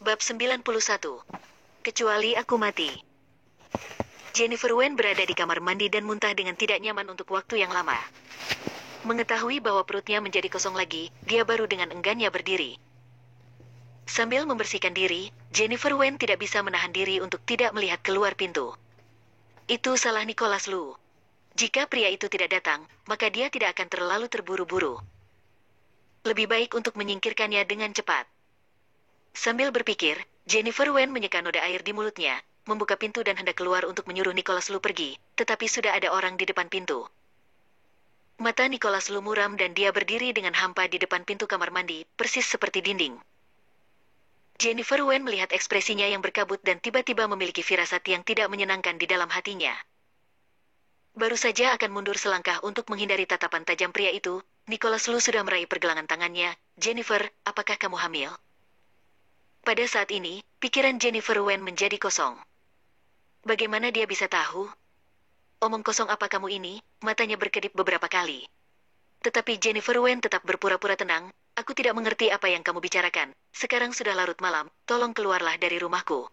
Bab 91. Kecuali aku mati. Jennifer Wen berada di kamar mandi dan muntah dengan tidak nyaman untuk waktu yang lama. Mengetahui bahwa perutnya menjadi kosong lagi, dia baru dengan enggannya berdiri. Sambil membersihkan diri, Jennifer Wen tidak bisa menahan diri untuk tidak melihat keluar pintu. Itu salah Nicholas Lu. Jika pria itu tidak datang, maka dia tidak akan terlalu terburu-buru. Lebih baik untuk menyingkirkannya dengan cepat. Sambil berpikir, Jennifer Wen menyeka noda air di mulutnya, membuka pintu dan hendak keluar untuk menyuruh Nicholas Lu pergi, tetapi sudah ada orang di depan pintu. Mata Nicholas Lu muram dan dia berdiri dengan hampa di depan pintu kamar mandi, persis seperti dinding. Jennifer Wen melihat ekspresinya yang berkabut dan tiba-tiba memiliki firasat yang tidak menyenangkan di dalam hatinya. Baru saja akan mundur selangkah untuk menghindari tatapan tajam pria itu, Nicholas Lu sudah meraih pergelangan tangannya. Jennifer, apakah kamu hamil? Pada saat ini, pikiran Jennifer Wen menjadi kosong. Bagaimana dia bisa tahu? Omong kosong apa kamu ini? Matanya berkedip beberapa kali. Tetapi Jennifer Wen tetap berpura-pura tenang. Aku tidak mengerti apa yang kamu bicarakan. Sekarang sudah larut malam, tolong keluarlah dari rumahku.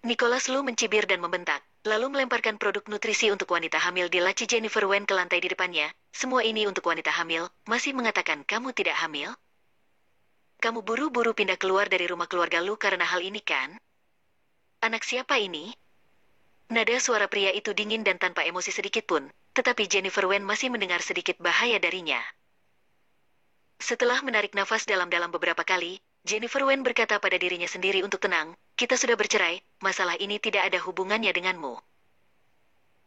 Nicholas Lu mencibir dan membentak, lalu melemparkan produk nutrisi untuk wanita hamil di laci Jennifer Wen ke lantai di depannya. Semua ini untuk wanita hamil, masih mengatakan kamu tidak hamil? Kamu buru-buru pindah keluar dari rumah keluarga Lu karena hal ini kan? Anak siapa ini? Nada suara pria itu dingin dan tanpa emosi sedikit pun, tetapi Jennifer Wen masih mendengar sedikit bahaya darinya. Setelah menarik nafas dalam-dalam beberapa kali, Jennifer Wen berkata pada dirinya sendiri untuk tenang, kita sudah bercerai, masalah ini tidak ada hubungannya denganmu.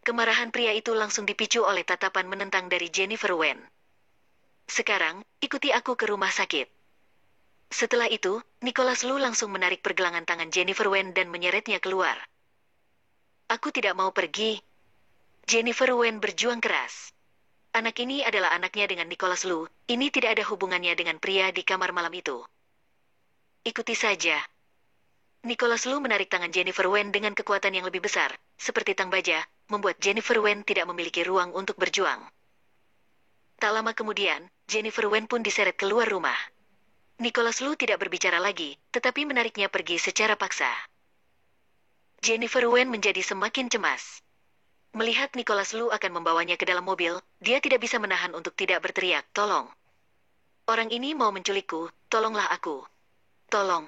Kemarahan pria itu langsung dipicu oleh tatapan menentang dari Jennifer Wen. Sekarang, ikuti aku ke rumah sakit. Setelah itu, Nicholas Lu langsung menarik pergelangan tangan Jennifer Wen dan menyeretnya keluar. Aku tidak mau pergi. Jennifer Wen berjuang keras. Anak ini adalah anaknya dengan Nicholas Lu, ini tidak ada hubungannya dengan pria di kamar malam itu. Ikuti saja. Nicholas Lu menarik tangan Jennifer Wen dengan kekuatan yang lebih besar, seperti tang baja, membuat Jennifer Wen tidak memiliki ruang untuk berjuang. Tak lama kemudian, Jennifer Wen pun diseret keluar rumah. Nicholas Lu tidak berbicara lagi, tetapi menariknya pergi secara paksa. Jennifer Wen menjadi semakin cemas. Melihat Nicholas Lu akan membawanya ke dalam mobil, dia tidak bisa menahan untuk tidak berteriak, tolong. Orang ini mau menculikku, tolonglah aku. Tolong.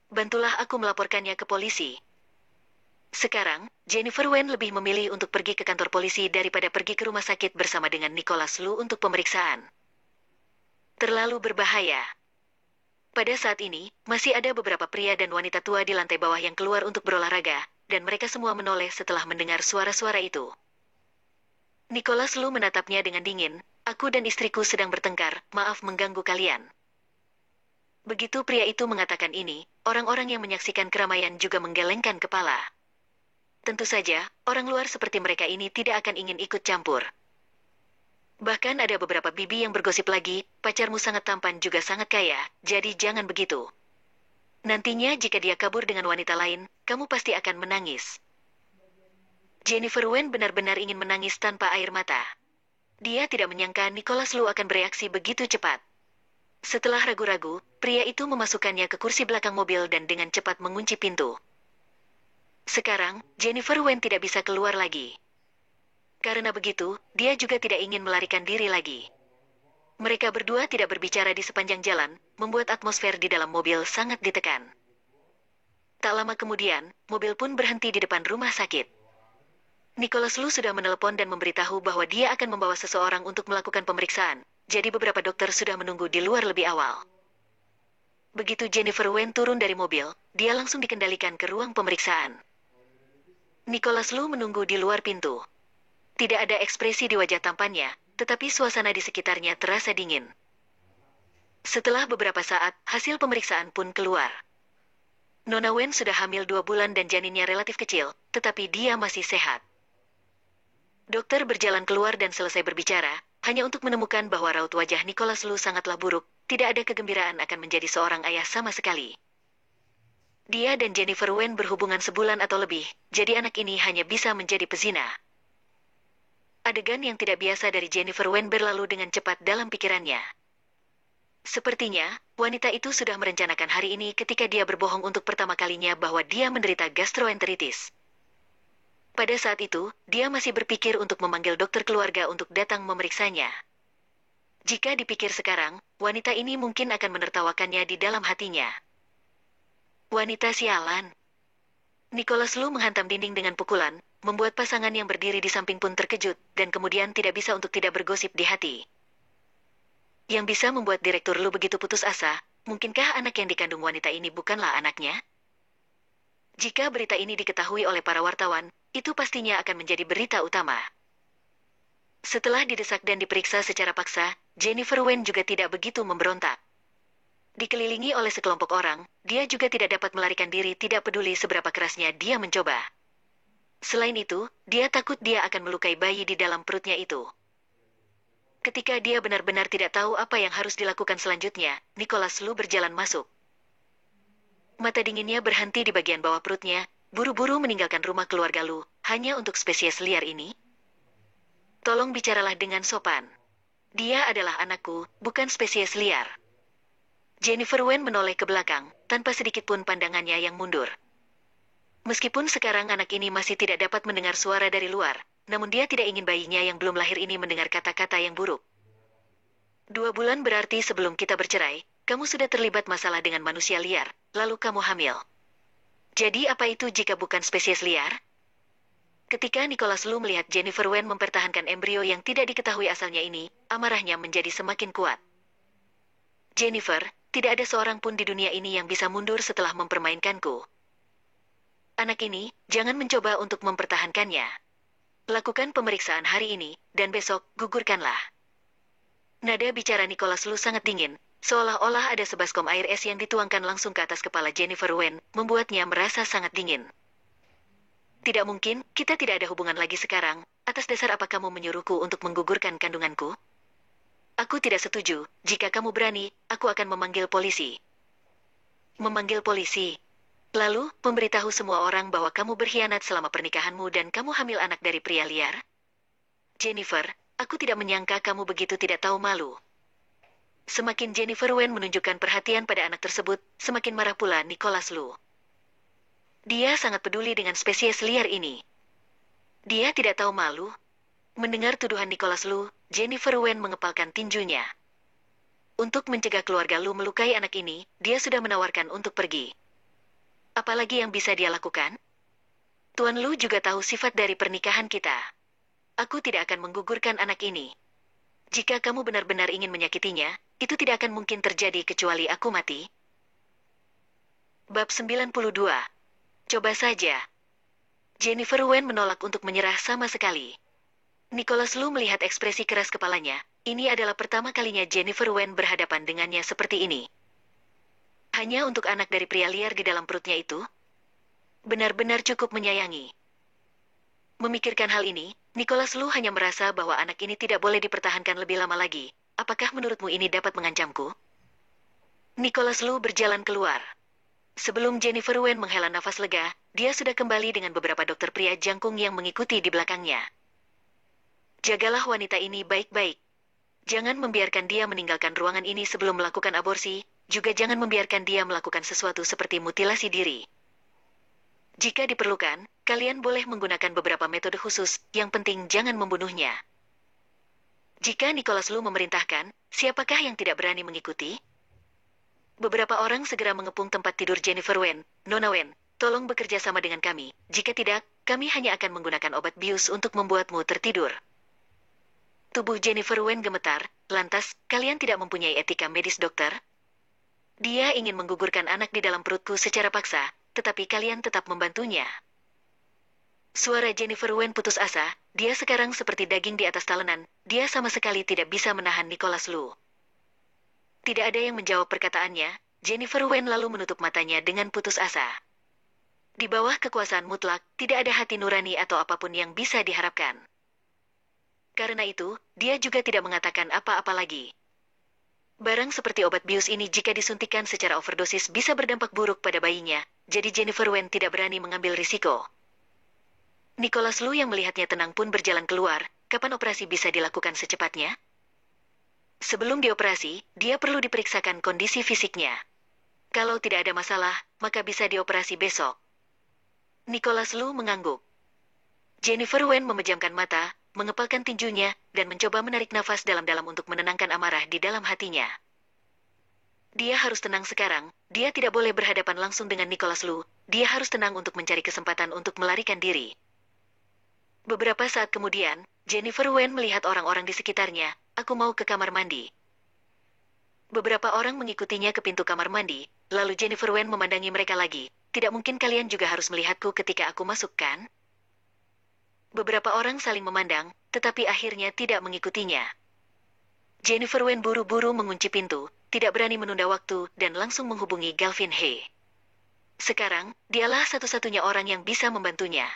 Bantulah aku melaporkannya ke polisi. Sekarang, Jennifer Wen lebih memilih untuk pergi ke kantor polisi daripada pergi ke rumah sakit bersama dengan Nicholas Lu untuk pemeriksaan. Terlalu berbahaya. Pada saat ini, masih ada beberapa pria dan wanita tua di lantai bawah yang keluar untuk berolahraga, dan mereka semua menoleh setelah mendengar suara-suara itu. Nicholas Lu menatapnya dengan dingin, aku dan istriku sedang bertengkar, maaf mengganggu kalian. Begitu pria itu mengatakan ini, orang-orang yang menyaksikan keramaian juga menggelengkan kepala. Tentu saja, orang luar seperti mereka ini tidak akan ingin ikut campur. Bahkan ada beberapa bibi yang bergosip lagi, pacarmu sangat tampan juga sangat kaya, jadi jangan begitu. Nantinya jika dia kabur dengan wanita lain, kamu pasti akan menangis. Jennifer Wen benar-benar ingin menangis tanpa air mata. Dia tidak menyangka Nicholas Lu akan bereaksi begitu cepat. Setelah ragu-ragu, pria itu memasukkannya ke kursi belakang mobil dan dengan cepat mengunci pintu. Sekarang, Jennifer Wen tidak bisa keluar lagi. Karena begitu, dia juga tidak ingin melarikan diri lagi. Mereka berdua tidak berbicara di sepanjang jalan, membuat atmosfer di dalam mobil sangat ditekan. Tak lama kemudian, mobil pun berhenti di depan rumah sakit. Nicholas Lu sudah menelepon dan memberitahu bahwa dia akan membawa seseorang untuk melakukan pemeriksaan, jadi beberapa dokter sudah menunggu di luar lebih awal. Begitu Jennifer Wen turun dari mobil, dia langsung dikendalikan ke ruang pemeriksaan. Nicholas Lu menunggu di luar pintu. Tidak ada ekspresi di wajah tampannya, tetapi suasana di sekitarnya terasa dingin. Setelah beberapa saat, hasil pemeriksaan pun keluar. Nona Wen sudah hamil 2 bulan dan janinnya relatif kecil, tetapi dia masih sehat. Dokter berjalan keluar dan selesai berbicara, hanya untuk menemukan bahwa raut wajah Nicholas Lu sangatlah buruk, tidak ada kegembiraan akan menjadi seorang ayah sama sekali. Dia dan Jennifer Wen berhubungan sebulan atau lebih, jadi anak ini hanya bisa menjadi pezina. Adegan yang tidak biasa dari Jennifer Wen berlalu dengan cepat dalam pikirannya. Sepertinya, wanita itu sudah merencanakan hari ini ketika dia berbohong untuk pertama kalinya bahwa dia menderita gastroenteritis. Pada saat itu, dia masih berpikir untuk memanggil dokter keluarga untuk datang memeriksanya. Jika dipikir sekarang, wanita ini mungkin akan menertawakannya di dalam hatinya. Wanita sialan. Nicholas Lu menghantam dinding dengan pukulan, membuat pasangan yang berdiri di samping pun terkejut, dan kemudian tidak bisa untuk tidak bergosip di hati. Yang bisa membuat Direktur Lu begitu putus asa, mungkinkah anak yang dikandung wanita ini bukanlah anaknya? Jika berita ini diketahui oleh para wartawan, itu pastinya akan menjadi berita utama. Setelah didesak dan diperiksa secara paksa, Jennifer Wen juga tidak begitu memberontak. Dikelilingi oleh sekelompok orang, dia juga tidak dapat melarikan diri, tidak peduli seberapa kerasnya dia mencoba. Selain itu, dia takut dia akan melukai bayi di dalam perutnya itu. Ketika dia benar-benar tidak tahu apa yang harus dilakukan selanjutnya, Nicholas Lu berjalan masuk. Mata dinginnya berhenti di bagian bawah perutnya, buru-buru meninggalkan rumah keluarga Lu, hanya untuk spesies liar ini. Tolong bicaralah dengan sopan. Dia adalah anakku, bukan spesies liar. Jennifer Wen menoleh ke belakang, tanpa sedikit pun pandangannya yang mundur. Meskipun sekarang anak ini masih tidak dapat mendengar suara dari luar, namun dia tidak ingin bayinya yang belum lahir ini mendengar kata-kata yang buruk. 2 bulan berarti sebelum kita bercerai, kamu sudah terlibat masalah dengan manusia liar, lalu kamu hamil. Jadi apa itu jika bukan spesies liar? Ketika Nicholas Lu melihat Jennifer Wen mempertahankan embrio yang tidak diketahui asalnya ini, amarahnya menjadi semakin kuat. Jennifer, tidak ada seorang pun di dunia ini yang bisa mundur setelah mempermainkanku. Anak ini, jangan mencoba untuk mempertahankannya. Lakukan pemeriksaan hari ini, dan besok, gugurkanlah. Nada bicara Nicholas Lu sangat dingin, seolah-olah ada sebaskom air es yang dituangkan langsung ke atas kepala Jennifer Wen, membuatnya merasa sangat dingin. Tidak mungkin, kita tidak ada hubungan lagi sekarang. Atas dasar apa kamu menyuruhku untuk menggugurkan kandunganku? Aku tidak setuju. Jika kamu berani, aku akan memanggil polisi. Memanggil polisi? Lalu, memberitahu semua orang bahwa kamu berkhianat selama pernikahanmu dan kamu hamil anak dari pria liar? Jennifer, aku tidak menyangka kamu begitu tidak tahu malu. Semakin Jennifer Wen menunjukkan perhatian pada anak tersebut, semakin marah pula Nicholas Lu. Dia sangat peduli dengan spesies liar ini. Dia tidak tahu malu. Mendengar tuduhan Nicholas Lu, Jennifer Wen mengepalkan tinjunya. Untuk mencegah keluarga Lu melukai anak ini, dia sudah menawarkan untuk pergi. Apalagi yang bisa dia lakukan? Tuan Lu juga tahu sifat dari pernikahan kita. Aku tidak akan menggugurkan anak ini. Jika kamu benar-benar ingin menyakitinya, itu tidak akan mungkin terjadi kecuali aku mati. Bab 92. Coba saja. Jennifer Wen menolak untuk menyerah sama sekali. Nicholas Lu melihat ekspresi keras kepalanya. Ini adalah pertama kalinya Jennifer Wen berhadapan dengannya seperti ini. Hanya untuk anak dari pria liar di dalam perutnya itu? Benar-benar cukup menyayangi. Memikirkan hal ini, Nicholas Lu hanya merasa bahwa anak ini tidak boleh dipertahankan lebih lama lagi. Apakah menurutmu ini dapat mengancamku? Nicholas Lu berjalan keluar. Sebelum Jennifer Wen menghela nafas lega, dia sudah kembali dengan beberapa dokter pria jangkung yang mengikuti di belakangnya. Jagalah wanita ini baik-baik. Jangan membiarkan dia meninggalkan ruangan ini sebelum melakukan aborsi, juga jangan membiarkan dia melakukan sesuatu seperti mutilasi diri. Jika diperlukan, kalian boleh menggunakan beberapa metode khusus, yang penting jangan membunuhnya. Jika Nicholas Lu memerintahkan, siapakah yang tidak berani mengikuti? Beberapa orang segera mengepung tempat tidur Jennifer Wen. Nona Wen, tolong bekerja sama dengan kami. Jika tidak, kami hanya akan menggunakan obat bius untuk membuatmu tertidur. Tubuh Jennifer Wen gemetar. Lantas, kalian tidak mempunyai etika medis, dokter? Dia ingin menggugurkan anak di dalam perutku secara paksa, tetapi kalian tetap membantunya. Suara Jennifer Wen putus asa. Dia sekarang seperti daging di atas talenan. Dia sama sekali tidak bisa menahan Nicholas Lu. Tidak ada yang menjawab perkataannya. Jennifer Wen lalu menutup matanya dengan putus asa. Di bawah kekuasaan mutlak, tidak ada hati nurani atau apapun yang bisa diharapkan. Karena itu, dia juga tidak mengatakan apa-apa lagi. Barang seperti obat bius ini jika disuntikan secara overdosis bisa berdampak buruk pada bayinya, jadi Jennifer Wen tidak berani mengambil risiko. Nicholas Lu yang melihatnya tenang pun berjalan keluar. Kapan operasi bisa dilakukan secepatnya? Sebelum dioperasi, dia perlu diperiksakan kondisi fisiknya. Kalau tidak ada masalah, maka bisa dioperasi besok. Nicholas Lu mengangguk. Jennifer Wen memejamkan mata, mengepalkan tinjunya, dan mencoba menarik nafas dalam-dalam untuk menenangkan amarah di dalam hatinya. Dia harus tenang sekarang, dia tidak boleh berhadapan langsung dengan Nicholas Lu, dia harus tenang untuk mencari kesempatan untuk melarikan diri. Beberapa saat kemudian, Jennifer Wen melihat orang-orang di sekitarnya, aku mau ke kamar mandi. Beberapa orang mengikutinya ke pintu kamar mandi, lalu Jennifer Wen memandangi mereka lagi. Tidak mungkin kalian juga harus melihatku ketika aku masuk, kan? Beberapa orang saling memandang, tetapi akhirnya tidak mengikutinya. Jennifer Wen buru-buru mengunci pintu, tidak berani menunda waktu, dan langsung menghubungi Galvin He. Sekarang, dialah satu-satunya orang yang bisa membantunya.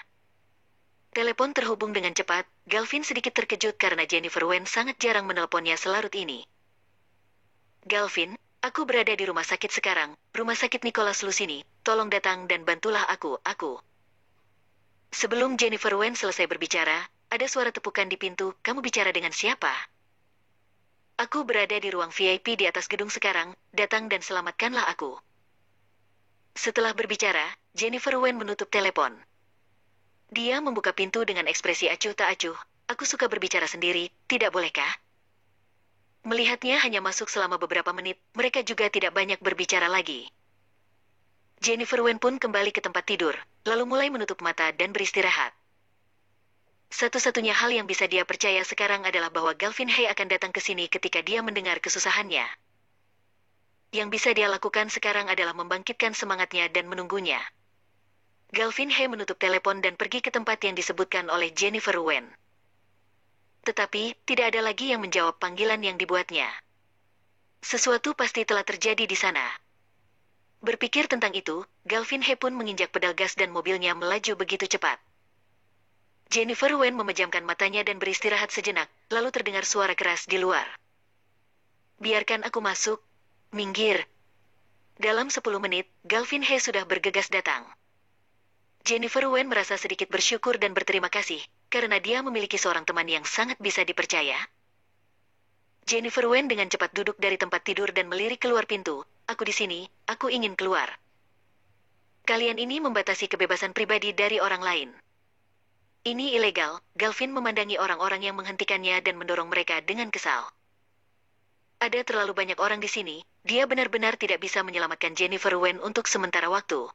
Telepon terhubung dengan cepat, Galvin sedikit terkejut karena Jennifer Wen sangat jarang menelponnya selarut ini. Galvin, aku berada di rumah sakit sekarang, rumah sakit Nicholas Lu sini, tolong datang dan bantulah aku. Sebelum Jennifer Wen selesai berbicara, ada suara tepukan di pintu, kamu bicara dengan siapa? Aku berada di ruang VIP di atas gedung sekarang, datang dan selamatkanlah aku. Setelah berbicara, Jennifer Wen menutup telepon. Dia membuka pintu dengan ekspresi acuh tak acuh, aku suka berbicara sendiri, tidak bolehkah? Melihatnya hanya masuk selama beberapa menit, mereka juga tidak banyak berbicara lagi. Jennifer Wen pun kembali ke tempat tidur, lalu mulai menutup mata dan beristirahat. Satu-satunya hal yang bisa dia percaya sekarang adalah bahwa Galvin He akan datang ke sini ketika dia mendengar kesusahannya. Yang bisa dia lakukan sekarang adalah membangkitkan semangatnya dan menunggunya. Galvin He menutup telepon dan pergi ke tempat yang disebutkan oleh Jennifer Wen. Tetapi, tidak ada lagi yang menjawab panggilan yang dibuatnya. Sesuatu pasti telah terjadi di sana. Berpikir tentang itu, Galvin He pun menginjak pedal gas dan mobilnya melaju begitu cepat. Jennifer Wen memejamkan matanya dan beristirahat sejenak, lalu terdengar suara keras di luar. Biarkan aku masuk. Minggir. Dalam 10 menit, Galvin He sudah bergegas datang. Jennifer Wen merasa sedikit bersyukur dan berterima kasih, karena dia memiliki seorang teman yang sangat bisa dipercaya. Jennifer Wen dengan cepat duduk dari tempat tidur dan melirik keluar pintu. Aku di sini, aku ingin keluar. Kalian ini membatasi kebebasan pribadi dari orang lain. Ini ilegal, Galvin memandangi orang-orang yang menghentikannya dan mendorong mereka dengan kesal. Ada terlalu banyak orang di sini, dia benar-benar tidak bisa menyelamatkan Jennifer Wen untuk sementara waktu.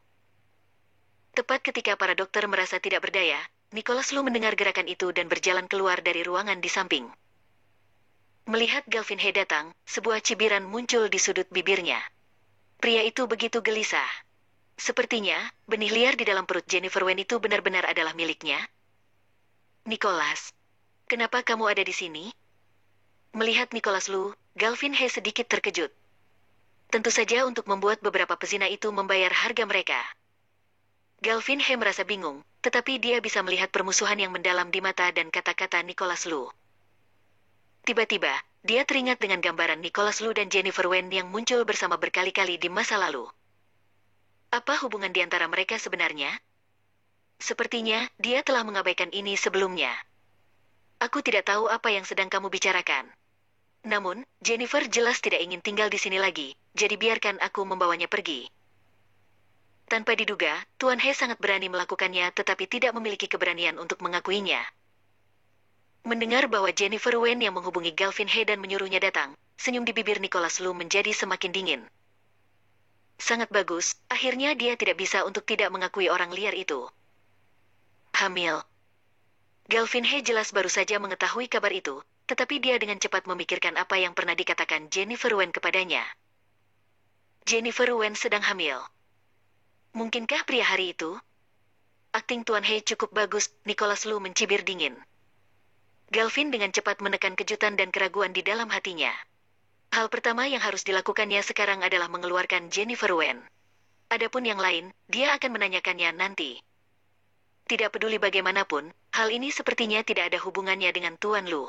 Tepat ketika para dokter merasa tidak berdaya, Nicholas Lu mendengar gerakan itu dan berjalan keluar dari ruangan di samping. Melihat Galvin He datang, sebuah cibiran muncul di sudut bibirnya. Pria itu begitu gelisah. Sepertinya, benih liar di dalam perut Jennifer Wen itu benar-benar adalah miliknya. Nicholas, kenapa kamu ada di sini? Melihat Nicholas Lu, Galvin He sedikit terkejut. Tentu saja untuk membuat beberapa pezina itu membayar harga mereka. Galvin He merasa bingung, tetapi dia bisa melihat permusuhan yang mendalam di mata dan kata-kata Nicholas Lu. Tiba-tiba, dia teringat dengan gambaran Nicholas Lu dan Jennifer Wen yang muncul bersama berkali-kali di masa lalu. Apa hubungan di antara mereka sebenarnya? Sepertinya, dia telah mengabaikan ini sebelumnya. Aku tidak tahu apa yang sedang kamu bicarakan. Namun, Jennifer jelas tidak ingin tinggal di sini lagi, jadi biarkan aku membawanya pergi. Tanpa diduga, Tuan He sangat berani melakukannya tetapi tidak memiliki keberanian untuk mengakuinya. Mendengar bahwa Jennifer Wen yang menghubungi Galvin He dan menyuruhnya datang, senyum di bibir Nicholas Lu menjadi semakin dingin. Sangat bagus, akhirnya dia tidak bisa untuk tidak mengakui orang liar itu. Hamil. Galvin He jelas baru saja mengetahui kabar itu, tetapi dia dengan cepat memikirkan apa yang pernah dikatakan Jennifer Wen kepadanya. Jennifer Wen sedang hamil. Mungkinkah pria hari itu? Akting Tuan He cukup bagus, Nicholas Lu mencibir dingin. Galvin dengan cepat menekan kejutan dan keraguan di dalam hatinya. Hal pertama yang harus dilakukannya sekarang adalah mengeluarkan Jennifer Wen. Adapun yang lain, dia akan menanyakannya nanti. Tidak peduli bagaimanapun, hal ini sepertinya tidak ada hubungannya dengan Tuan Lu.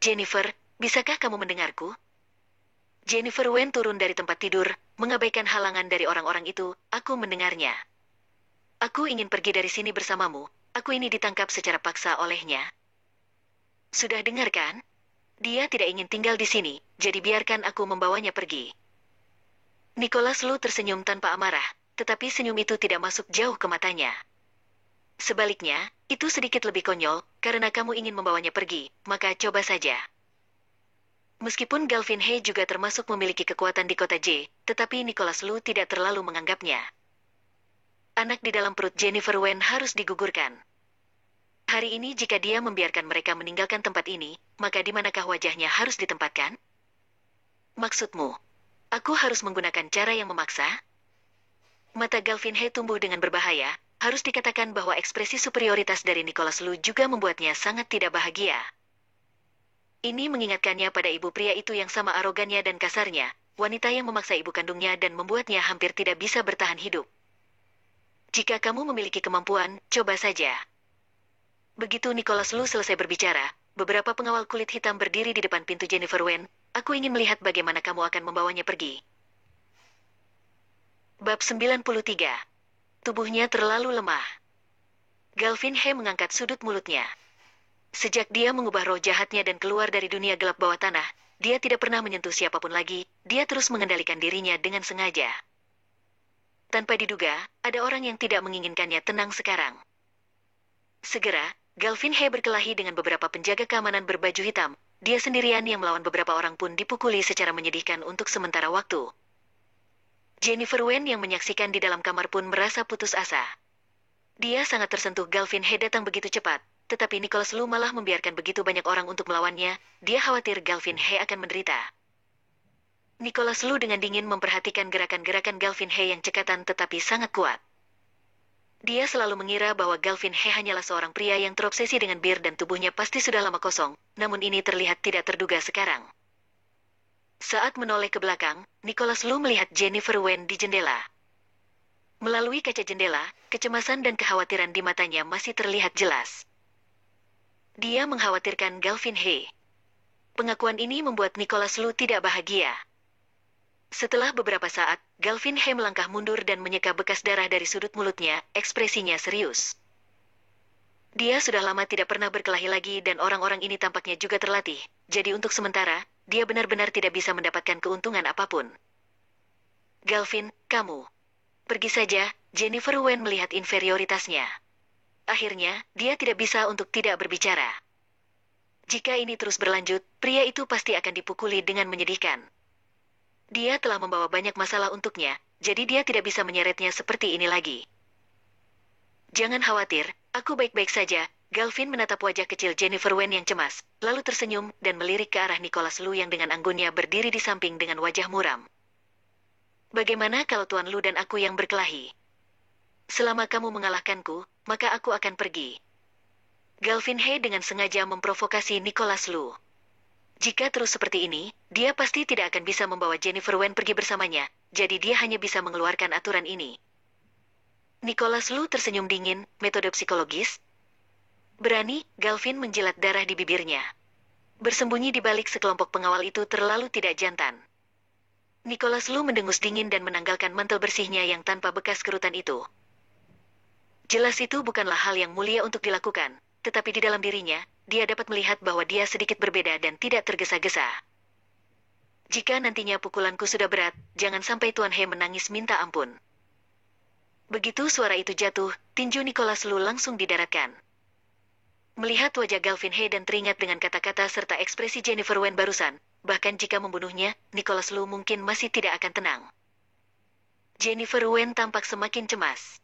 Jennifer, bisakah kamu mendengarku? Jennifer Wen turun dari tempat tidur, mengabaikan halangan dari orang-orang itu, aku mendengarnya. Aku ingin pergi dari sini bersamamu, aku ini ditangkap secara paksa olehnya. Sudah dengar kan? Dia tidak ingin tinggal di sini, jadi biarkan aku membawanya pergi. Nicholas Lu tersenyum tanpa amarah, tetapi senyum itu tidak masuk jauh ke matanya. Sebaliknya, itu sedikit lebih konyol, karena kamu ingin membawanya pergi, maka coba saja. Meskipun Galvin He juga termasuk memiliki kekuatan di kota J, tetapi Nicholas Lu tidak terlalu menganggapnya. Anak di dalam perut Jennifer Wen harus digugurkan. Hari ini jika dia membiarkan mereka meninggalkan tempat ini, maka di manakah wajahnya harus ditempatkan? Maksudmu, aku harus menggunakan cara yang memaksa? Mata Galvin He tumbuh dengan berbahaya, harus dikatakan bahwa ekspresi superioritas dari Nicholas Lu juga membuatnya sangat tidak bahagia. Ini mengingatkannya pada ibu pria itu yang sama arogannya dan kasarnya, wanita yang memaksa ibu kandungnya dan membuatnya hampir tidak bisa bertahan hidup. Jika kamu memiliki kemampuan, coba saja. Begitu Nicholas Lu selesai berbicara, beberapa pengawal kulit hitam berdiri di depan pintu Jennifer Wen. Aku ingin melihat bagaimana kamu akan membawanya pergi. Bab 93. Tubuhnya terlalu lemah. Galvin He mengangkat sudut mulutnya. Sejak dia mengubah roh jahatnya dan keluar dari dunia gelap bawah tanah, dia tidak pernah menyentuh siapapun lagi, dia terus mengendalikan dirinya dengan sengaja. Tanpa diduga, ada orang yang tidak menginginkannya tenang sekarang. Segera, Galvin He berkelahi dengan beberapa penjaga keamanan berbaju hitam. Dia sendirian yang melawan beberapa orang pun dipukuli secara menyedihkan untuk sementara waktu. Jennifer Wen yang menyaksikan di dalam kamar pun merasa putus asa. Dia sangat tersentuh Galvin He datang begitu cepat, tetapi Nicholas Lu malah membiarkan begitu banyak orang untuk melawannya. Dia khawatir Galvin He akan menderita. Nicholas Lu dengan dingin memperhatikan gerakan-gerakan Galvin He yang cekatan tetapi sangat kuat. Dia selalu mengira bahwa Galvin He hanyalah seorang pria yang terobsesi dengan bir dan tubuhnya pasti sudah lama kosong, namun ini terlihat tidak terduga sekarang. Saat menoleh ke belakang, Nicholas Lu melihat Jennifer Wen di jendela. Melalui kaca jendela, kecemasan dan kekhawatiran di matanya masih terlihat jelas. Dia mengkhawatirkan Galvin He. Pengakuan ini membuat Nicholas Lu tidak bahagia. Setelah beberapa saat, Galvin He melangkah mundur dan menyeka bekas darah dari sudut mulutnya, ekspresinya serius. Dia sudah lama tidak pernah berkelahi lagi dan orang-orang ini tampaknya juga terlatih, jadi untuk sementara, dia benar-benar tidak bisa mendapatkan keuntungan apapun. Galvin, kamu. Pergi saja, Jennifer Wen melihat inferioritasnya. Akhirnya, dia tidak bisa untuk tidak berbicara. Jika ini terus berlanjut, pria itu pasti akan dipukuli dengan menyedihkan. Dia telah membawa banyak masalah untuknya, jadi dia tidak bisa menyeretnya seperti ini lagi. Jangan khawatir, aku baik-baik saja. Galvin menatap wajah kecil Jennifer Wen yang cemas, lalu tersenyum dan melirik ke arah Nicholas Lu yang dengan anggunnya berdiri di samping dengan wajah muram. Bagaimana kalau Tuan Lu dan aku yang berkelahi? Selama kamu mengalahkanku, maka aku akan pergi. Galvin He dengan sengaja memprovokasi Nicholas Lu. Jika terus seperti ini, dia pasti tidak akan bisa membawa Jennifer Wen pergi bersamanya, jadi dia hanya bisa mengeluarkan aturan ini. Nicholas Lu tersenyum dingin, metode psikologis. Berani, Galvin menjilat darah di bibirnya. Bersembunyi di balik sekelompok pengawal itu terlalu tidak jantan. Nicholas Lu mendengus dingin dan menanggalkan mantel bersihnya yang tanpa bekas kerutan itu. Jelas itu bukanlah hal yang mulia untuk dilakukan, tetapi di dalam dirinya, dia dapat melihat bahwa dia sedikit berbeda dan tidak tergesa-gesa. Jika nantinya pukulanku sudah berat, jangan sampai Tuan He menangis minta ampun. Begitu suara itu jatuh, tinju Nicholas Lu langsung didaratkan. Melihat wajah Galvin He dan teringat dengan kata-kata serta ekspresi Jennifer Wen barusan, bahkan jika membunuhnya, Nicholas Lu mungkin masih tidak akan tenang. Jennifer Wen tampak semakin cemas.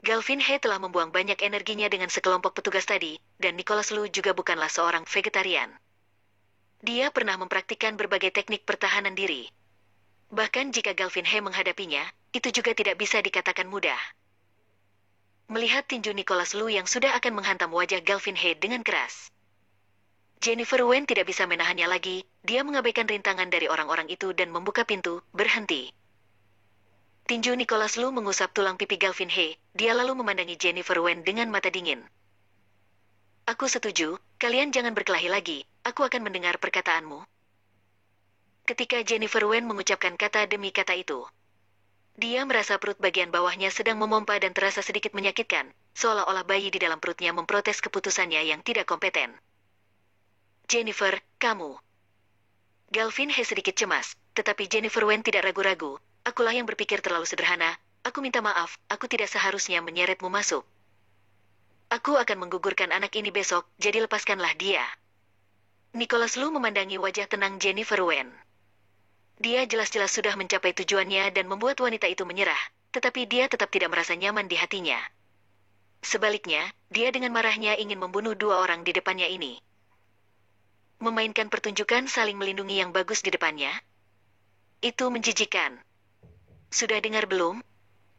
Galvin He telah membuang banyak energinya dengan sekelompok petugas tadi, dan Nicholas Lu juga bukanlah seorang vegetarian. Dia pernah mempraktikkan berbagai teknik pertahanan diri. Bahkan jika Galvin He menghadapinya, itu juga tidak bisa dikatakan mudah. Melihat tinju Nicholas Lu yang sudah akan menghantam wajah Galvin He dengan keras. Jennifer Wen tidak bisa menahannya lagi, dia mengabaikan rintangan dari orang-orang itu dan membuka pintu, berhenti. Tinju Nicholas Lu mengusap tulang pipi Galvin He, dia lalu memandangi Jennifer Wen dengan mata dingin. Aku setuju, kalian jangan berkelahi lagi, aku akan mendengar perkataanmu. Ketika Jennifer Wen mengucapkan kata demi kata itu, dia merasa perut bagian bawahnya sedang memompa dan terasa sedikit menyakitkan, seolah-olah bayi di dalam perutnya memprotes keputusannya yang tidak kompeten. Jennifer, kamu. Galvin He sedikit cemas, tetapi Jennifer Wen tidak ragu-ragu. Akulah yang berpikir terlalu sederhana. Aku minta maaf, aku tidak seharusnya menyeretmu masuk. Aku akan menggugurkan anak ini besok, jadi lepaskanlah dia. Nicholas Lu memandangi wajah tenang Jennifer Wen. Dia jelas-jelas sudah mencapai tujuannya dan membuat wanita itu menyerah, tetapi dia tetap tidak merasa nyaman di hatinya. Sebaliknya, dia dengan marahnya ingin membunuh dua orang di depannya ini. Memainkan pertunjukan saling melindungi yang bagus di depannya. Itu menjijikan. Sudah dengar belum?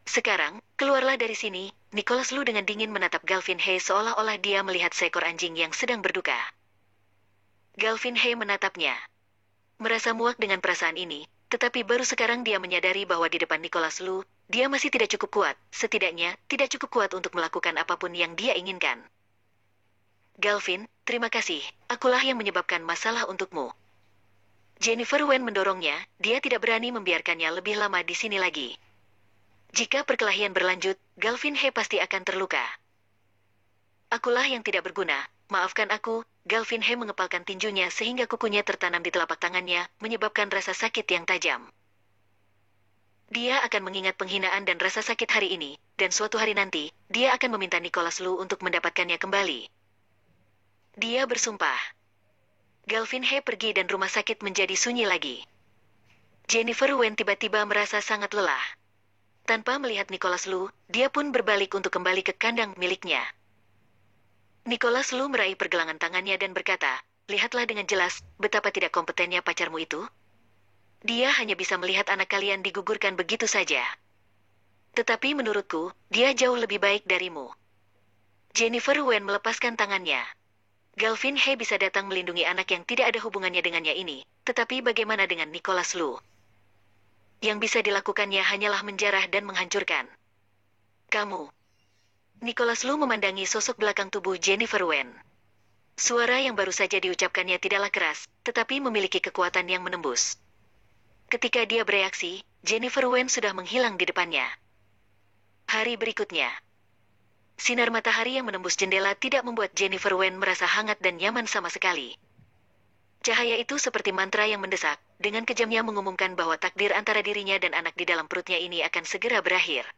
Sekarang, keluarlah dari sini. Nicholas Lu dengan dingin menatap Galvin He seolah-olah dia melihat seekor anjing yang sedang berduka. Galvin He menatapnya. Merasa muak dengan perasaan ini, tetapi baru sekarang dia menyadari bahwa di depan Nicholas Lu, dia masih tidak cukup kuat, setidaknya tidak cukup kuat untuk melakukan apapun yang dia inginkan. Galvin, terima kasih, akulah yang menyebabkan masalah untukmu. Jennifer Wen mendorongnya, dia tidak berani membiarkannya lebih lama di sini lagi. Jika perkelahian berlanjut, Galvin He pasti akan terluka. Akulah yang tidak berguna, maafkan aku. Galvin He mengepalkan tinjunya sehingga kukunya tertanam di telapak tangannya, menyebabkan rasa sakit yang tajam. Dia akan mengingat penghinaan dan rasa sakit hari ini, dan suatu hari nanti, dia akan meminta Nicholas Lu untuk mendapatkannya kembali. Dia bersumpah. Galvin He pergi dan rumah sakit menjadi sunyi lagi. Jennifer Wen tiba-tiba merasa sangat lelah. Tanpa melihat Nicholas Lu, dia pun berbalik untuk kembali ke kandang miliknya. Nicholas Lu meraih pergelangan tangannya dan berkata, lihatlah dengan jelas, betapa tidak kompetennya pacarmu itu. Dia hanya bisa melihat anak kalian digugurkan begitu saja. Tetapi menurutku, dia jauh lebih baik darimu. Jennifer Wen melepaskan tangannya. Galvin He bisa datang melindungi anak yang tidak ada hubungannya dengannya ini, tetapi bagaimana dengan Nicholas Lu? Yang bisa dilakukannya hanyalah menjarah dan menghancurkan. Kamu. Nicholas Lu memandangi sosok belakang tubuh Jennifer Wen. Suara yang baru saja diucapkannya tidaklah keras, tetapi memiliki kekuatan yang menembus. Ketika dia bereaksi, Jennifer Wen sudah menghilang di depannya. Hari berikutnya. Sinar matahari yang menembus jendela tidak membuat Jennifer Wen merasa hangat dan nyaman sama sekali. Cahaya itu seperti mantra yang mendesak, dengan kejamnya mengumumkan bahwa takdir antara dirinya dan anak di dalam perutnya ini akan segera berakhir.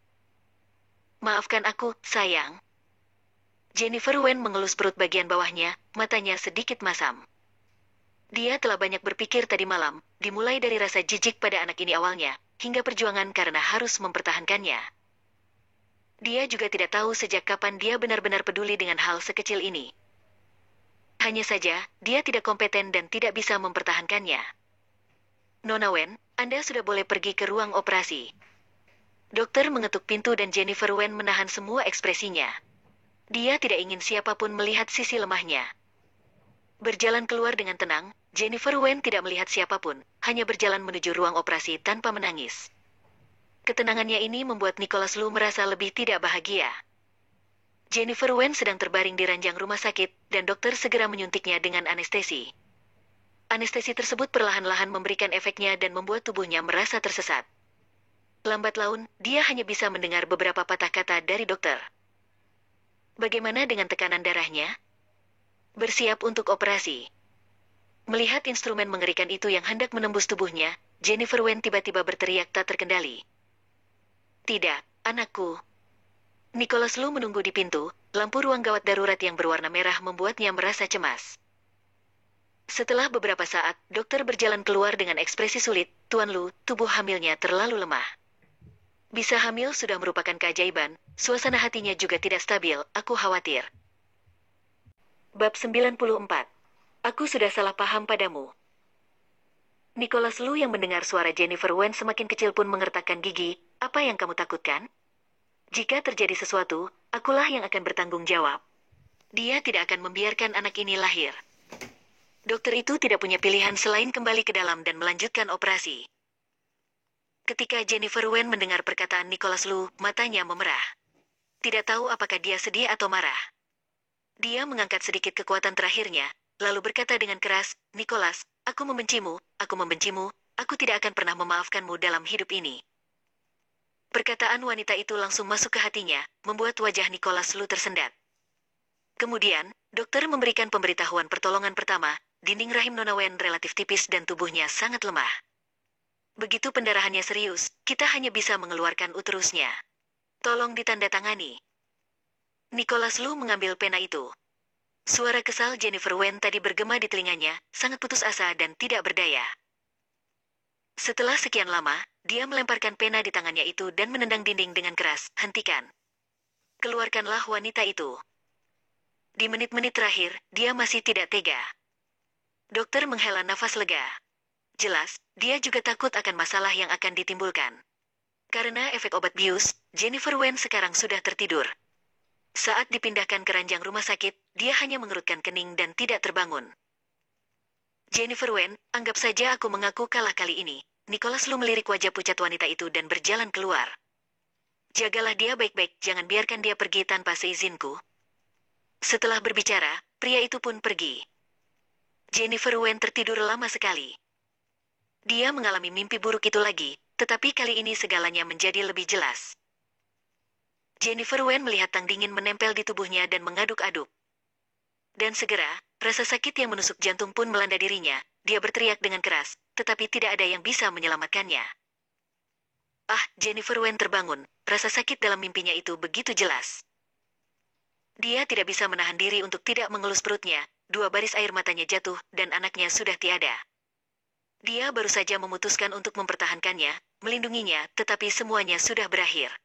Maafkan aku, sayang. Jennifer Wen mengelus perut bagian bawahnya, matanya sedikit masam. Dia telah banyak berpikir tadi malam, dimulai dari rasa jijik pada anak ini awalnya, hingga perjuangan karena harus mempertahankannya. Dia juga tidak tahu sejak kapan dia benar-benar peduli dengan hal sekecil ini. Hanya saja, dia tidak kompeten dan tidak bisa mempertahankannya. Nona Wen, Anda sudah boleh pergi ke ruang operasi. Dokter mengetuk pintu dan Jennifer Wen menahan semua ekspresinya. Dia tidak ingin siapapun melihat sisi lemahnya. Berjalan keluar dengan tenang, Jennifer Wen tidak melihat siapapun, hanya berjalan menuju ruang operasi tanpa menangis. Ketenangannya ini membuat Nicholas Lu merasa lebih tidak bahagia. Jennifer Wen sedang terbaring di ranjang rumah sakit, dan dokter segera menyuntiknya dengan anestesi. Anestesi tersebut perlahan-lahan memberikan efeknya dan membuat tubuhnya merasa tersesat. Lambat laun, dia hanya bisa mendengar beberapa patah kata dari dokter. Bagaimana dengan tekanan darahnya? Bersiap untuk operasi. Melihat instrumen mengerikan itu yang hendak menembus tubuhnya, Jennifer Wen tiba-tiba berteriak tak terkendali. Tidak, anakku. Nicholas Lu menunggu di pintu, lampu ruang gawat darurat yang berwarna merah membuatnya merasa cemas. Setelah beberapa saat, dokter berjalan keluar dengan ekspresi sulit, Tuan Lu, tubuh hamilnya terlalu lemah. Bisa hamil sudah merupakan keajaiban, suasana hatinya juga tidak stabil, aku khawatir. Bab 94. Aku sudah salah paham padamu. Nicholas Lu yang mendengar suara Jennifer Wen semakin kecil pun mengertakkan gigi, apa yang kamu takutkan? Jika terjadi sesuatu, akulah yang akan bertanggung jawab. Dia tidak akan membiarkan anak ini lahir. Dokter itu tidak punya pilihan selain kembali ke dalam dan melanjutkan operasi. Ketika Jennifer Wen mendengar perkataan Nicholas Lu, matanya memerah. Tidak tahu apakah dia sedih atau marah. Dia mengangkat sedikit kekuatan terakhirnya, lalu berkata dengan keras, Nicholas, aku membencimu, aku tidak akan pernah memaafkanmu dalam hidup ini. Perkataan wanita itu langsung masuk ke hatinya, membuat wajah Nicholas Lu tersendat. Kemudian, dokter memberikan pemberitahuan pertolongan pertama, dinding rahim Nona Wen relatif tipis dan tubuhnya sangat lemah. Begitu pendarahannya serius, kita hanya bisa mengeluarkan uterusnya. Tolong ditandatangani. Nicholas Lu mengambil pena itu. Suara kesal Jennifer Wen tadi bergema di telinganya, sangat putus asa dan tidak berdaya. Setelah sekian lama, dia melemparkan pena di tangannya itu dan menendang dinding dengan keras. Hentikan. Keluarkanlah wanita itu. Di menit-menit terakhir, dia masih tidak tega. Dokter menghela nafas lega. Jelas, dia juga takut akan masalah yang akan ditimbulkan. Karena efek obat bius, Jennifer Wen sekarang sudah tertidur. Saat dipindahkan ke ranjang rumah sakit, dia hanya mengerutkan kening dan tidak terbangun. Jennifer Wen, anggap saja aku mengaku kalah kali ini. Nicholas Lu melirik wajah pucat wanita itu dan berjalan keluar. Jagalah dia baik-baik, jangan biarkan dia pergi tanpa seizinku. Setelah berbicara, pria itu pun pergi. Jennifer Wen tertidur lama sekali. Dia mengalami mimpi buruk itu lagi, tetapi kali ini segalanya menjadi lebih jelas. Jennifer Wen melihat tang dingin menempel di tubuhnya dan mengaduk-aduk. Dan segera, rasa sakit yang menusuk jantung pun melanda dirinya. Dia berteriak dengan keras, tetapi tidak ada yang bisa menyelamatkannya. Ah, Jennifer Wen terbangun. Rasa sakit dalam mimpinya itu begitu jelas. Dia tidak bisa menahan diri untuk tidak mengelus perutnya. 2 baris air matanya jatuh dan anaknya sudah tiada. Dia baru saja memutuskan untuk mempertahankannya, melindunginya, tetapi semuanya sudah berakhir.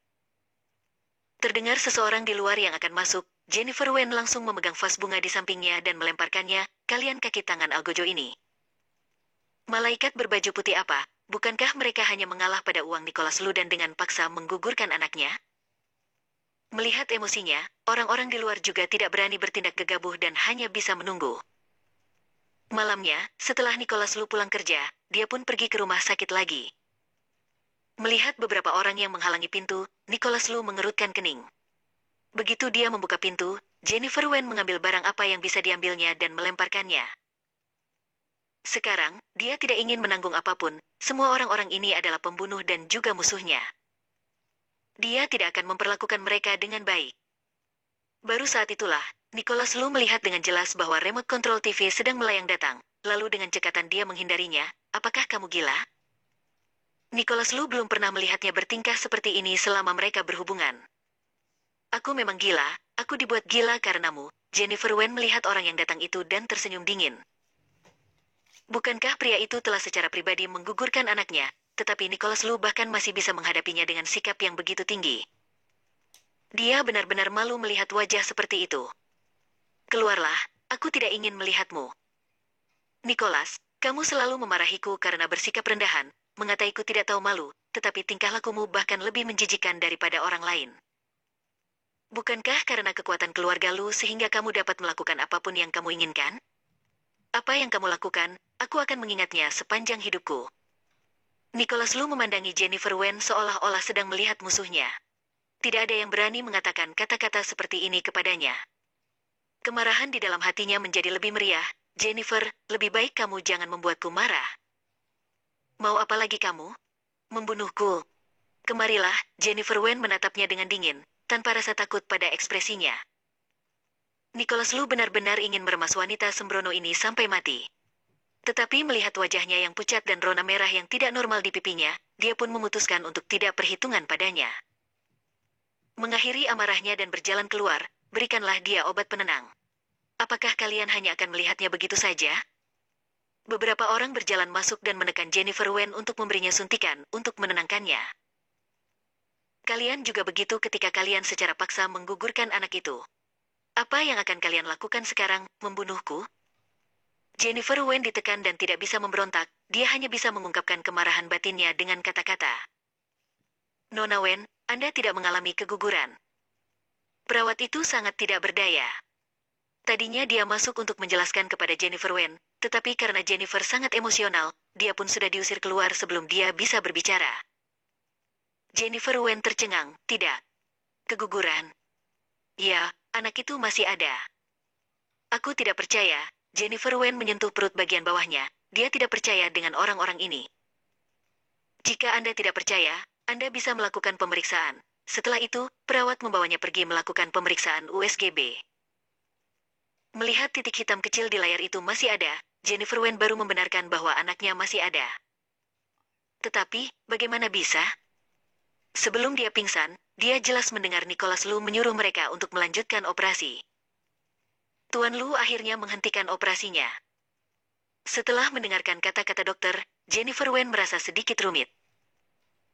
Terdengar seseorang di luar yang akan masuk. Jennifer Wen langsung memegang vas bunga di sampingnya dan melemparkannya. Kalian kaki tangan Algojo ini. Malaikat berbaju putih apa? Bukankah mereka hanya mengalah pada uang Nicholas Lu dan dengan paksa menggugurkan anaknya? Melihat emosinya, orang-orang di luar juga tidak berani bertindak gegabah dan hanya bisa menunggu. Malamnya, setelah Nicholas Lu pulang kerja, dia pun pergi ke rumah sakit lagi. Melihat beberapa orang yang menghalangi pintu, Nicholas Lu mengerutkan kening. Begitu dia membuka pintu, Jennifer Wen mengambil barang apa yang bisa diambilnya dan melemparkannya. Sekarang, dia tidak ingin menanggung apapun. Semua orang-orang ini adalah pembunuh dan juga musuhnya. Dia tidak akan memperlakukan mereka dengan baik. Baru saat itulah, Nicholas Lu melihat dengan jelas bahwa remote control TV sedang melayang datang. Lalu dengan cekatan dia menghindarinya. Apakah kamu gila? Nicholas Lu belum pernah melihatnya bertingkah seperti ini selama mereka berhubungan. Aku memang gila, aku dibuat gila karenamu. Jennifer Wen melihat orang yang datang itu dan tersenyum dingin. Bukankah pria itu telah secara pribadi menggugurkan anaknya, tetapi Nicholas Lu bahkan masih bisa menghadapinya dengan sikap yang begitu tinggi. Dia benar-benar malu melihat wajah seperti itu. Keluarlah, aku tidak ingin melihatmu. Nicholas, kamu selalu memarahiku karena bersikap rendahan, mengataiku tidak tahu malu, tetapi tingkah lakumu bahkan lebih menjijikan daripada orang lain. Bukankah karena kekuatan keluarga Lu sehingga kamu dapat melakukan apapun yang kamu inginkan? Apa yang kamu lakukan, aku akan mengingatnya sepanjang hidupku. Nicholas Lu memandangi Jennifer Wen seolah-olah sedang melihat musuhnya. Tidak ada yang berani mengatakan kata-kata seperti ini kepadanya. Kemarahan di dalam hatinya menjadi lebih meriah. Jennifer, lebih baik kamu jangan membuatku marah. Mau apa lagi kamu? Membunuhku. Kemarilah, Jennifer Wen menatapnya dengan dingin, tanpa rasa takut pada ekspresinya. Nicholas Lu benar-benar ingin meremas wanita sembrono ini sampai mati. Tetapi melihat wajahnya yang pucat dan rona merah yang tidak normal di pipinya, dia pun memutuskan untuk tidak perhitungan padanya. Mengakhiri amarahnya dan berjalan keluar, berikanlah dia obat penenang. Apakah kalian hanya akan melihatnya begitu saja? Beberapa orang berjalan masuk dan menekan Jennifer Wen untuk memberinya suntikan untuk menenangkannya. Kalian juga begitu ketika kalian secara paksa menggugurkan anak itu. Apa yang akan kalian lakukan sekarang, membunuhku? Jennifer Wen ditekan dan tidak bisa memberontak, dia hanya bisa mengungkapkan kemarahan batinnya dengan kata-kata. Nona Wen, Anda tidak mengalami keguguran. Perawat itu sangat tidak berdaya. Tadinya dia masuk untuk menjelaskan kepada Jennifer Wen, tetapi karena Jennifer sangat emosional, dia pun sudah diusir keluar sebelum dia bisa berbicara. Jennifer Wen tercengang, tidak. Keguguran. Ya, anak itu masih ada. Aku tidak percaya. Jennifer Wen menyentuh perut bagian bawahnya. Dia tidak percaya dengan orang-orang ini. Jika Anda tidak percaya, Anda bisa melakukan pemeriksaan. Setelah itu, perawat membawanya pergi melakukan pemeriksaan USGB. Melihat titik hitam kecil di layar itu masih ada, Jennifer Wen baru membenarkan bahwa anaknya masih ada. Tetapi, bagaimana bisa? Sebelum dia pingsan, dia jelas mendengar Nicholas Lu menyuruh mereka untuk melanjutkan operasi. Tuan Lu akhirnya menghentikan operasinya. Setelah mendengarkan kata-kata dokter, Jennifer Wen merasa sedikit rumit.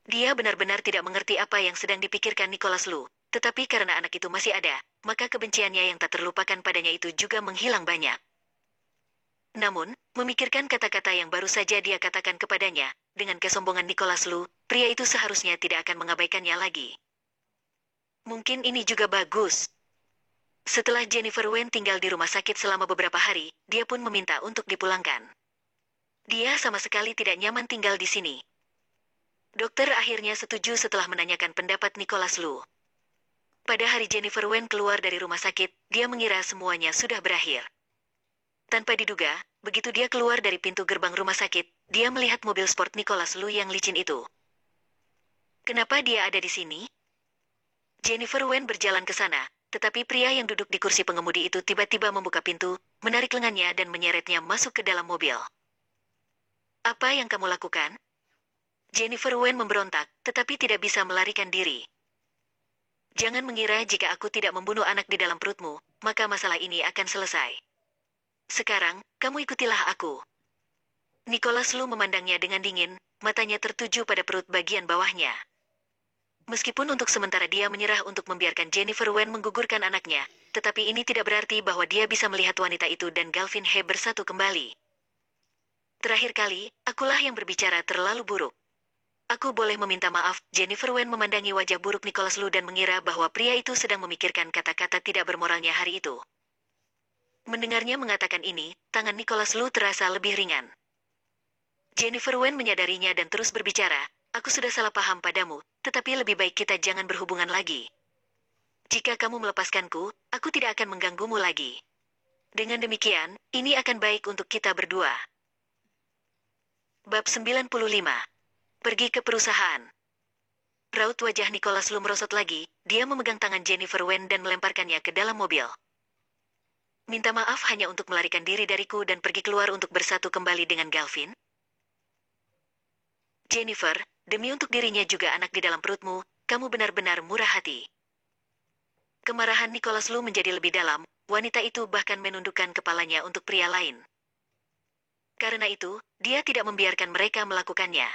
Dia benar-benar tidak mengerti apa yang sedang dipikirkan Nicholas Lu, tetapi karena anak itu masih ada, maka kebenciannya yang tak terlupakan padanya itu juga menghilang banyak. Namun, memikirkan kata-kata yang baru saja dia katakan kepadanya, dengan kesombongan Nicholas Lu, pria itu seharusnya tidak akan mengabaikannya lagi. Mungkin ini juga bagus. Setelah Jennifer Wen tinggal di rumah sakit selama beberapa hari, dia pun meminta untuk dipulangkan. Dia sama sekali tidak nyaman tinggal di sini. Dokter akhirnya setuju setelah menanyakan pendapat Nicholas Lu. Pada hari Jennifer Wen keluar dari rumah sakit, dia mengira semuanya sudah berakhir. Tanpa diduga, begitu dia keluar dari pintu gerbang rumah sakit, dia melihat mobil sport Nicholas Lu yang licin itu. Kenapa dia ada di sini? Jennifer Wen berjalan ke sana, tetapi pria yang duduk di kursi pengemudi itu tiba-tiba membuka pintu, menarik lengannya dan menyeretnya masuk ke dalam mobil. Apa yang kamu lakukan? Jennifer Wen memberontak, tetapi tidak bisa melarikan diri. Jangan mengira jika aku tidak membunuh anak di dalam perutmu, maka masalah ini akan selesai. Sekarang, kamu ikutilah aku. Nicholas Lu memandangnya dengan dingin, matanya tertuju pada perut bagian bawahnya. Meskipun untuk sementara dia menyerah untuk membiarkan Jennifer Wen menggugurkan anaknya, tetapi ini tidak berarti bahwa dia bisa melihat wanita itu dan Galvin He bersatu kembali. Terakhir kali, akulah yang berbicara terlalu buruk. Aku boleh meminta maaf. Jennifer Wen memandangi wajah buruk Nicholas Lu dan mengira bahwa pria itu sedang memikirkan kata-kata tidak bermoralnya hari itu. Mendengarnya mengatakan ini, tangan Nicholas Lu terasa lebih ringan. Jennifer Wen menyadarinya dan terus berbicara, aku sudah salah paham padamu, tetapi lebih baik kita jangan berhubungan lagi. Jika kamu melepaskanku, aku tidak akan mengganggumu lagi. Dengan demikian, ini akan baik untuk kita berdua. Bab 95. Pergi ke perusahaan. Raut wajah Nicholas Lu merosot lagi, dia memegang tangan Jennifer Wen dan melemparkannya ke dalam mobil. Minta maaf hanya untuk melarikan diri dariku dan pergi keluar untuk bersatu kembali dengan Galvin? Jennifer, demi untuk dirinya juga anak di dalam perutmu, kamu benar-benar murah hati. Kemarahan Nicholas Lu menjadi lebih dalam, wanita itu bahkan menundukkan kepalanya untuk pria lain. Karena itu, dia tidak membiarkan mereka melakukannya.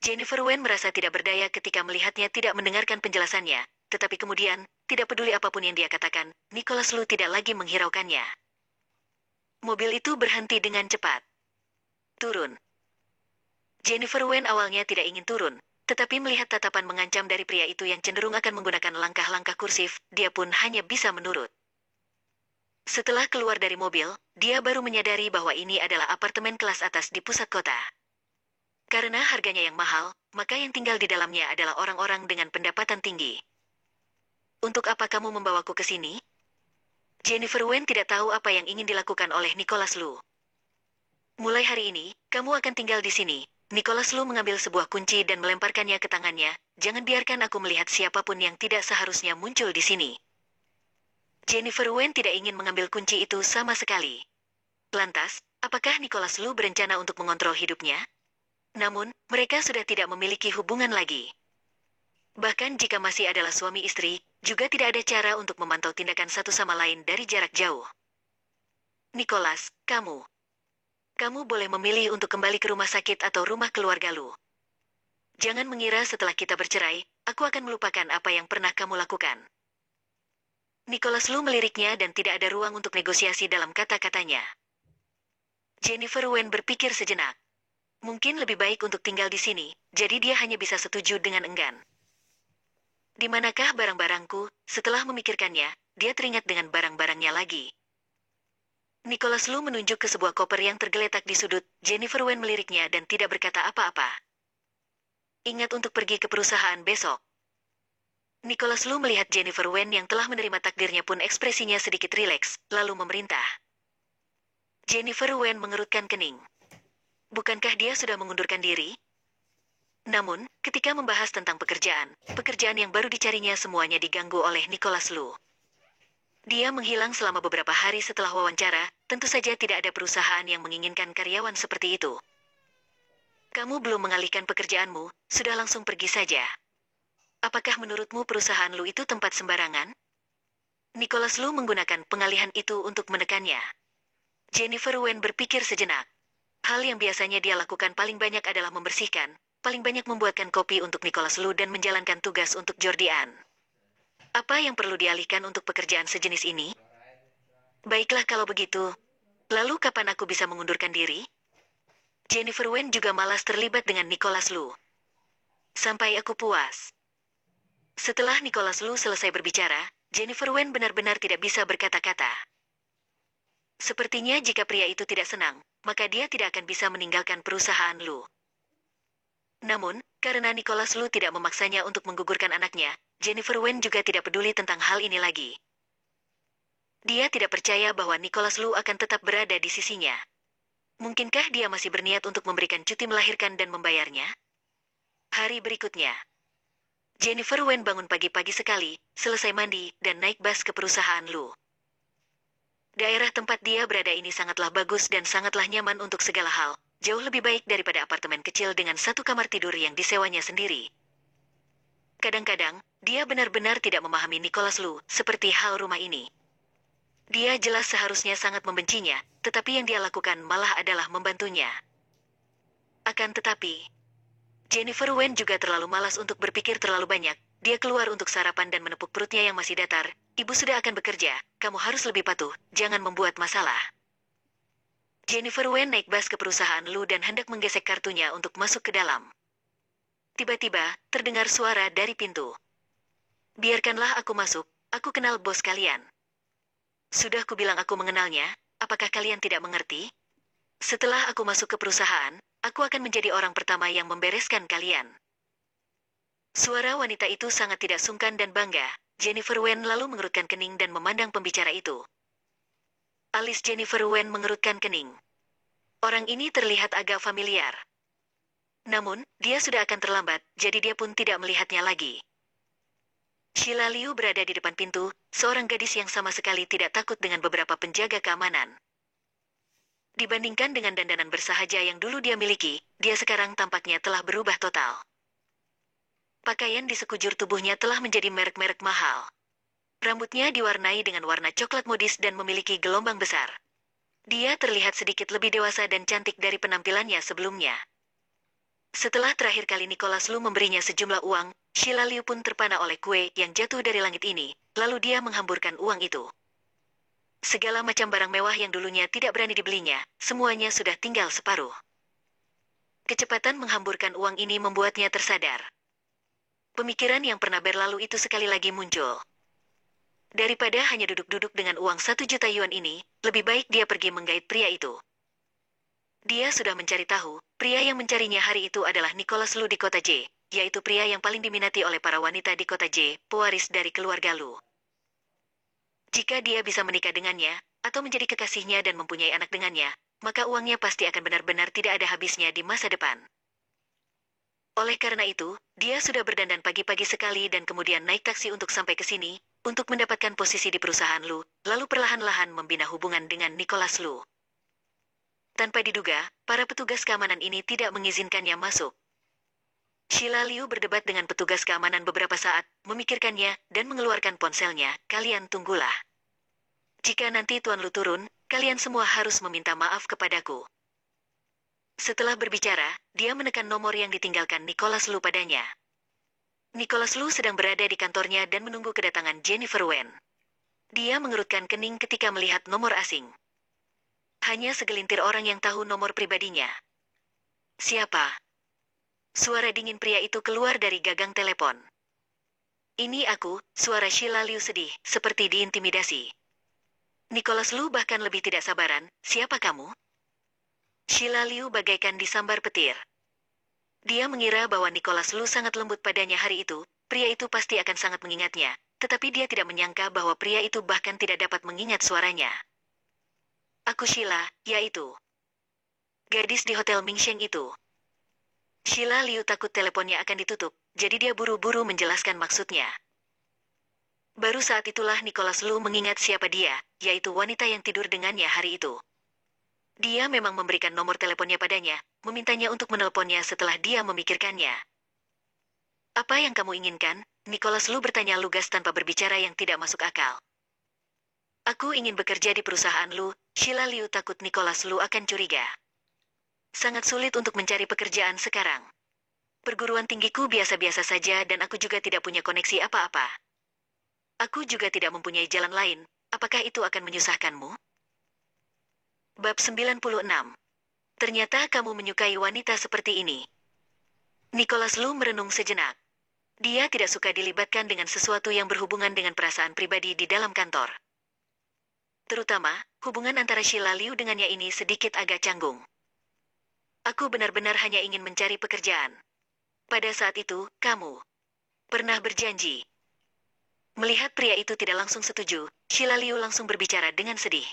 Jennifer Wen merasa tidak berdaya ketika melihatnya tidak mendengarkan penjelasannya, tetapi kemudian, tidak peduli apapun yang dia katakan, Nicholas Lu tidak lagi menghiraukannya. Mobil itu berhenti dengan cepat. Turun. Jennifer Wen awalnya tidak ingin turun, tetapi melihat tatapan mengancam dari pria itu yang cenderung akan menggunakan langkah-langkah kursif, dia pun hanya bisa menurut. Setelah keluar dari mobil, dia baru menyadari bahwa ini adalah apartemen kelas atas di pusat kota. Karena harganya yang mahal, maka yang tinggal di dalamnya adalah orang-orang dengan pendapatan tinggi. Untuk apa kamu membawaku ke sini? Jennifer Wen tidak tahu apa yang ingin dilakukan oleh Nicholas Lu. Mulai hari ini, kamu akan tinggal di sini. Nicholas Lu mengambil sebuah kunci dan melemparkannya ke tangannya. Jangan biarkan aku melihat siapapun yang tidak seharusnya muncul di sini. Jennifer Wen tidak ingin mengambil kunci itu sama sekali. Lantas, apakah Nicholas Lu berencana untuk mengontrol hidupnya? Namun, mereka sudah tidak memiliki hubungan lagi. Bahkan jika masih adalah suami istri, juga tidak ada cara untuk memantau tindakan satu sama lain dari jarak jauh. Nicholas, kamu boleh memilih untuk kembali ke rumah sakit atau rumah keluarga Lu. Jangan mengira setelah kita bercerai, aku akan melupakan apa yang pernah kamu lakukan. Nicholas Lu meliriknya dan tidak ada ruang untuk negosiasi dalam kata-katanya. Jennifer Wen berpikir sejenak. Mungkin lebih baik untuk tinggal di sini, jadi dia hanya bisa setuju dengan enggan. Di manakah barang-barangku? Setelah memikirkannya, dia teringat dengan barang-barangnya lagi. Nicholas Lu menunjuk ke sebuah koper yang tergeletak di sudut. Jennifer Wen meliriknya dan tidak berkata apa-apa. Ingat untuk pergi ke perusahaan besok. Nicholas Lu melihat Jennifer Wen yang telah menerima takdirnya pun ekspresinya sedikit rileks, lalu memerintah. Jennifer Wen mengerutkan kening. Bukankah dia sudah mengundurkan diri? Namun, ketika membahas tentang pekerjaan yang baru dicarinya semuanya diganggu oleh Nicholas Lu. Dia menghilang selama beberapa hari setelah wawancara, tentu saja tidak ada perusahaan yang menginginkan karyawan seperti itu. Kamu belum mengalihkan pekerjaanmu, sudah langsung pergi saja. Apakah menurutmu perusahaan Lu itu tempat sembarangan? Nicholas Lu menggunakan pengalihan itu untuk menekannya. Jennifer Wen berpikir sejenak. Hal yang biasanya dia lakukan paling banyak adalah membersihkan, paling banyak membuatkan kopi untuk Nicholas Lu dan menjalankan tugas untuk Jordian. Apa yang perlu dialihkan untuk pekerjaan sejenis ini? Baiklah kalau begitu. Lalu kapan aku bisa mengundurkan diri? Jennifer Wen juga malas terlibat dengan Nicholas Lu. Sampai aku puas. Setelah Nicholas Lu selesai berbicara, Jennifer Wen benar-benar tidak bisa berkata-kata. Sepertinya jika pria itu tidak senang, maka dia tidak akan bisa meninggalkan perusahaan Lu. Namun, karena Nicholas Lu tidak memaksanya untuk menggugurkan anaknya, Jennifer Wen juga tidak peduli tentang hal ini lagi. Dia tidak percaya bahwa Nicholas Lu akan tetap berada di sisinya. Mungkinkah dia masih berniat untuk memberikan cuti melahirkan dan membayarnya? Hari berikutnya, Jennifer Wen bangun pagi-pagi sekali, selesai mandi, dan naik bus ke perusahaan Lu. Daerah tempat dia berada ini sangatlah bagus dan sangatlah nyaman untuk segala hal, jauh lebih baik daripada apartemen kecil dengan satu kamar tidur yang disewanya sendiri. Kadang-kadang, dia benar-benar tidak memahami Nicholas Lu, seperti hal rumah ini. Dia jelas seharusnya sangat membencinya, tetapi yang dia lakukan malah adalah membantunya. Akan tetapi, Jennifer Wen juga terlalu malas untuk berpikir terlalu banyak. Dia keluar untuk sarapan dan menepuk perutnya yang masih datar. Ibu sudah akan bekerja, kamu harus lebih patuh, jangan membuat masalah. Jennifer Wen naik bus ke perusahaan Lu dan hendak menggesek kartunya untuk masuk ke dalam. Tiba-tiba, terdengar suara dari pintu. Biarkanlah aku masuk, aku kenal bos kalian. Sudah kubilang aku mengenalnya, apakah kalian tidak mengerti? Setelah aku masuk ke perusahaan, aku akan menjadi orang pertama yang membereskan kalian. Suara wanita itu sangat tidak sungkan dan bangga. Jennifer Wen lalu mengerutkan kening dan memandang pembicara itu. Alis Jennifer Wen mengerutkan kening. Orang ini terlihat agak familiar. Namun, dia sudah akan terlambat, jadi dia pun tidak melihatnya lagi. Sheila Liu berada di depan pintu, seorang gadis yang sama sekali tidak takut dengan beberapa penjaga keamanan. Dibandingkan dengan dandanan bersahaja yang dulu dia miliki, dia sekarang tampaknya telah berubah total. Pakaian di sekujur tubuhnya telah menjadi merek-merek mahal. Rambutnya diwarnai dengan warna coklat modis dan memiliki gelombang besar. Dia terlihat sedikit lebih dewasa dan cantik dari penampilannya sebelumnya. Setelah terakhir kali Nicholas Lu memberinya sejumlah uang, Sheila Liu pun terpana oleh kue yang jatuh dari langit ini, lalu dia menghamburkan uang itu. Segala macam barang mewah yang dulunya tidak berani dibelinya, semuanya sudah tinggal separuh. Kecepatan menghamburkan uang ini membuatnya tersadar. Pemikiran yang pernah berlalu itu sekali lagi muncul. Daripada hanya duduk-duduk dengan uang 1 juta yuan ini, lebih baik dia pergi menggait pria itu. Dia sudah mencari tahu, pria yang mencarinya hari itu adalah Nicholas Lu di kota J, yaitu pria yang paling diminati oleh para wanita di kota J, pewaris dari keluarga Lu. Jika dia bisa menikah dengannya, atau menjadi kekasihnya dan mempunyai anak dengannya, maka uangnya pasti akan benar-benar tidak ada habisnya di masa depan. Oleh karena itu, dia sudah berdandan pagi-pagi sekali dan kemudian naik taksi untuk sampai ke sini, untuk mendapatkan posisi di perusahaan Lu, lalu perlahan-lahan membina hubungan dengan Nicholas Lu. Tanpa diduga, para petugas keamanan ini tidak mengizinkannya masuk. Sheila Liu berdebat dengan petugas keamanan beberapa saat, memikirkannya, dan mengeluarkan ponselnya, kalian tunggulah. Jika nanti Tuan Lu turun, kalian semua harus meminta maaf kepadaku. Setelah berbicara, dia menekan nomor yang ditinggalkan Nicholas Lu padanya. Nicholas Lu sedang berada di kantornya dan menunggu kedatangan Jennifer Wen. Dia mengerutkan kening ketika melihat nomor asing. Hanya segelintir orang yang tahu nomor pribadinya. Siapa? Suara dingin pria itu keluar dari gagang telepon. Ini aku, suara Sheila Liu sedih, seperti diintimidasi. Nicholas Lu bahkan lebih tidak sabaran, siapa kamu? Sheila Liu bagaikan disambar petir. Dia mengira bahwa Nicholas Lu sangat lembut padanya hari itu, pria itu pasti akan sangat mengingatnya, tetapi dia tidak menyangka bahwa pria itu bahkan tidak dapat mengingat suaranya. Aku Sheila, yaitu gadis di Hotel Mingsheng itu. Sheila Liu takut teleponnya akan ditutup, jadi dia buru-buru menjelaskan maksudnya. Baru saat itulah Nicholas Lu mengingat siapa dia, yaitu wanita yang tidur dengannya hari itu. Dia memang memberikan nomor teleponnya padanya, memintanya untuk menelponnya setelah dia memikirkannya. Apa yang kamu inginkan? Nicholas Lu bertanya lugas tanpa berbicara yang tidak masuk akal. Aku ingin bekerja di perusahaan Lu. Sheila Liu takut Nicholas Lu akan curiga. Sangat sulit untuk mencari pekerjaan sekarang. Perguruan tinggiku biasa-biasa saja dan aku juga tidak punya koneksi apa-apa. Aku juga tidak mempunyai jalan lain. Apakah itu akan menyusahkanmu? Bab 96. Ternyata kamu menyukai wanita seperti ini. Nicholas Lu merenung sejenak. Dia tidak suka dilibatkan dengan sesuatu yang berhubungan dengan perasaan pribadi di dalam kantor. Terutama, hubungan antara Sheila Liu dengannya ini sedikit agak canggung. Aku benar-benar hanya ingin mencari pekerjaan. Pada saat itu, kamu pernah berjanji. Melihat pria itu tidak langsung setuju, Sheila Liu langsung berbicara dengan sedih.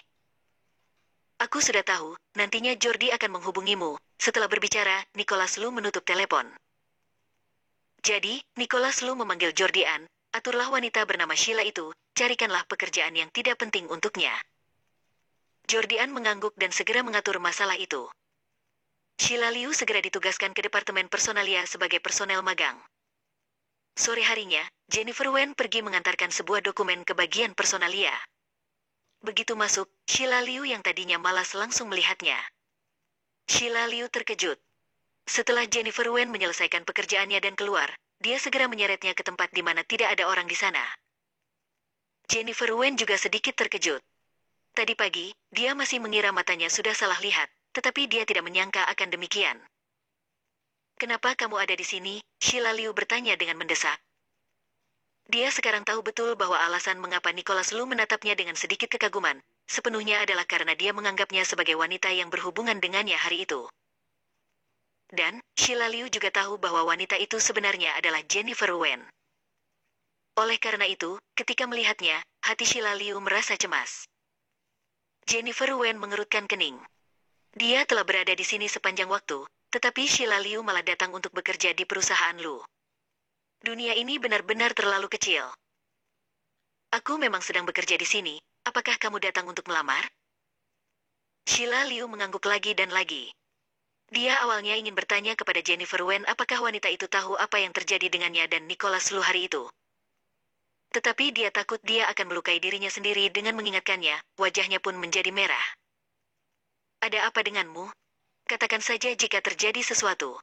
Aku sudah tahu, nantinya Jordi akan menghubungimu. Setelah berbicara, Nicholas Lu menutup telepon. Jadi, Nicholas Lu memanggil Jordian, aturlah wanita bernama Sheila itu, carikanlah pekerjaan yang tidak penting untuknya. Jordian mengangguk dan segera mengatur masalah itu. Sheila Liu segera ditugaskan ke Departemen Personalia sebagai personel magang. Sore harinya, Jennifer Wen pergi mengantarkan sebuah dokumen ke bagian personalia. Begitu masuk, Sheila Liu yang tadinya malas langsung melihatnya. Sheila Liu terkejut. Setelah Jennifer Wen menyelesaikan pekerjaannya dan keluar, dia segera menyeretnya ke tempat di mana tidak ada orang di sana. Jennifer Wen juga sedikit terkejut. Tadi pagi, dia masih mengira matanya sudah salah lihat, tetapi dia tidak menyangka akan demikian. Kenapa kamu ada di sini? Sheila Liu bertanya dengan mendesak. Dia sekarang tahu betul bahwa alasan mengapa Nicholas Lu menatapnya dengan sedikit kekaguman, sepenuhnya adalah karena dia menganggapnya sebagai wanita yang berhubungan dengannya hari itu. Dan, Sheila Liu juga tahu bahwa wanita itu sebenarnya adalah Jennifer Wen. Oleh karena itu, ketika melihatnya, hati Sheila Liu merasa cemas. Jennifer Wen mengerutkan kening. Dia telah berada di sini sepanjang waktu, tetapi Sheila Liu malah datang untuk bekerja di perusahaan Lu. Dunia ini benar-benar terlalu kecil. Aku memang sedang bekerja di sini, apakah kamu datang untuk melamar? Sheila Liu mengangguk lagi dan lagi. Dia awalnya ingin bertanya kepada Jennifer Wen apakah wanita itu tahu apa yang terjadi dengannya dan Nicholas Lu hari itu. Tetapi dia takut dia akan melukai dirinya sendiri dengan mengingatkannya, wajahnya pun menjadi merah. Ada apa denganmu? Katakan saja jika terjadi sesuatu.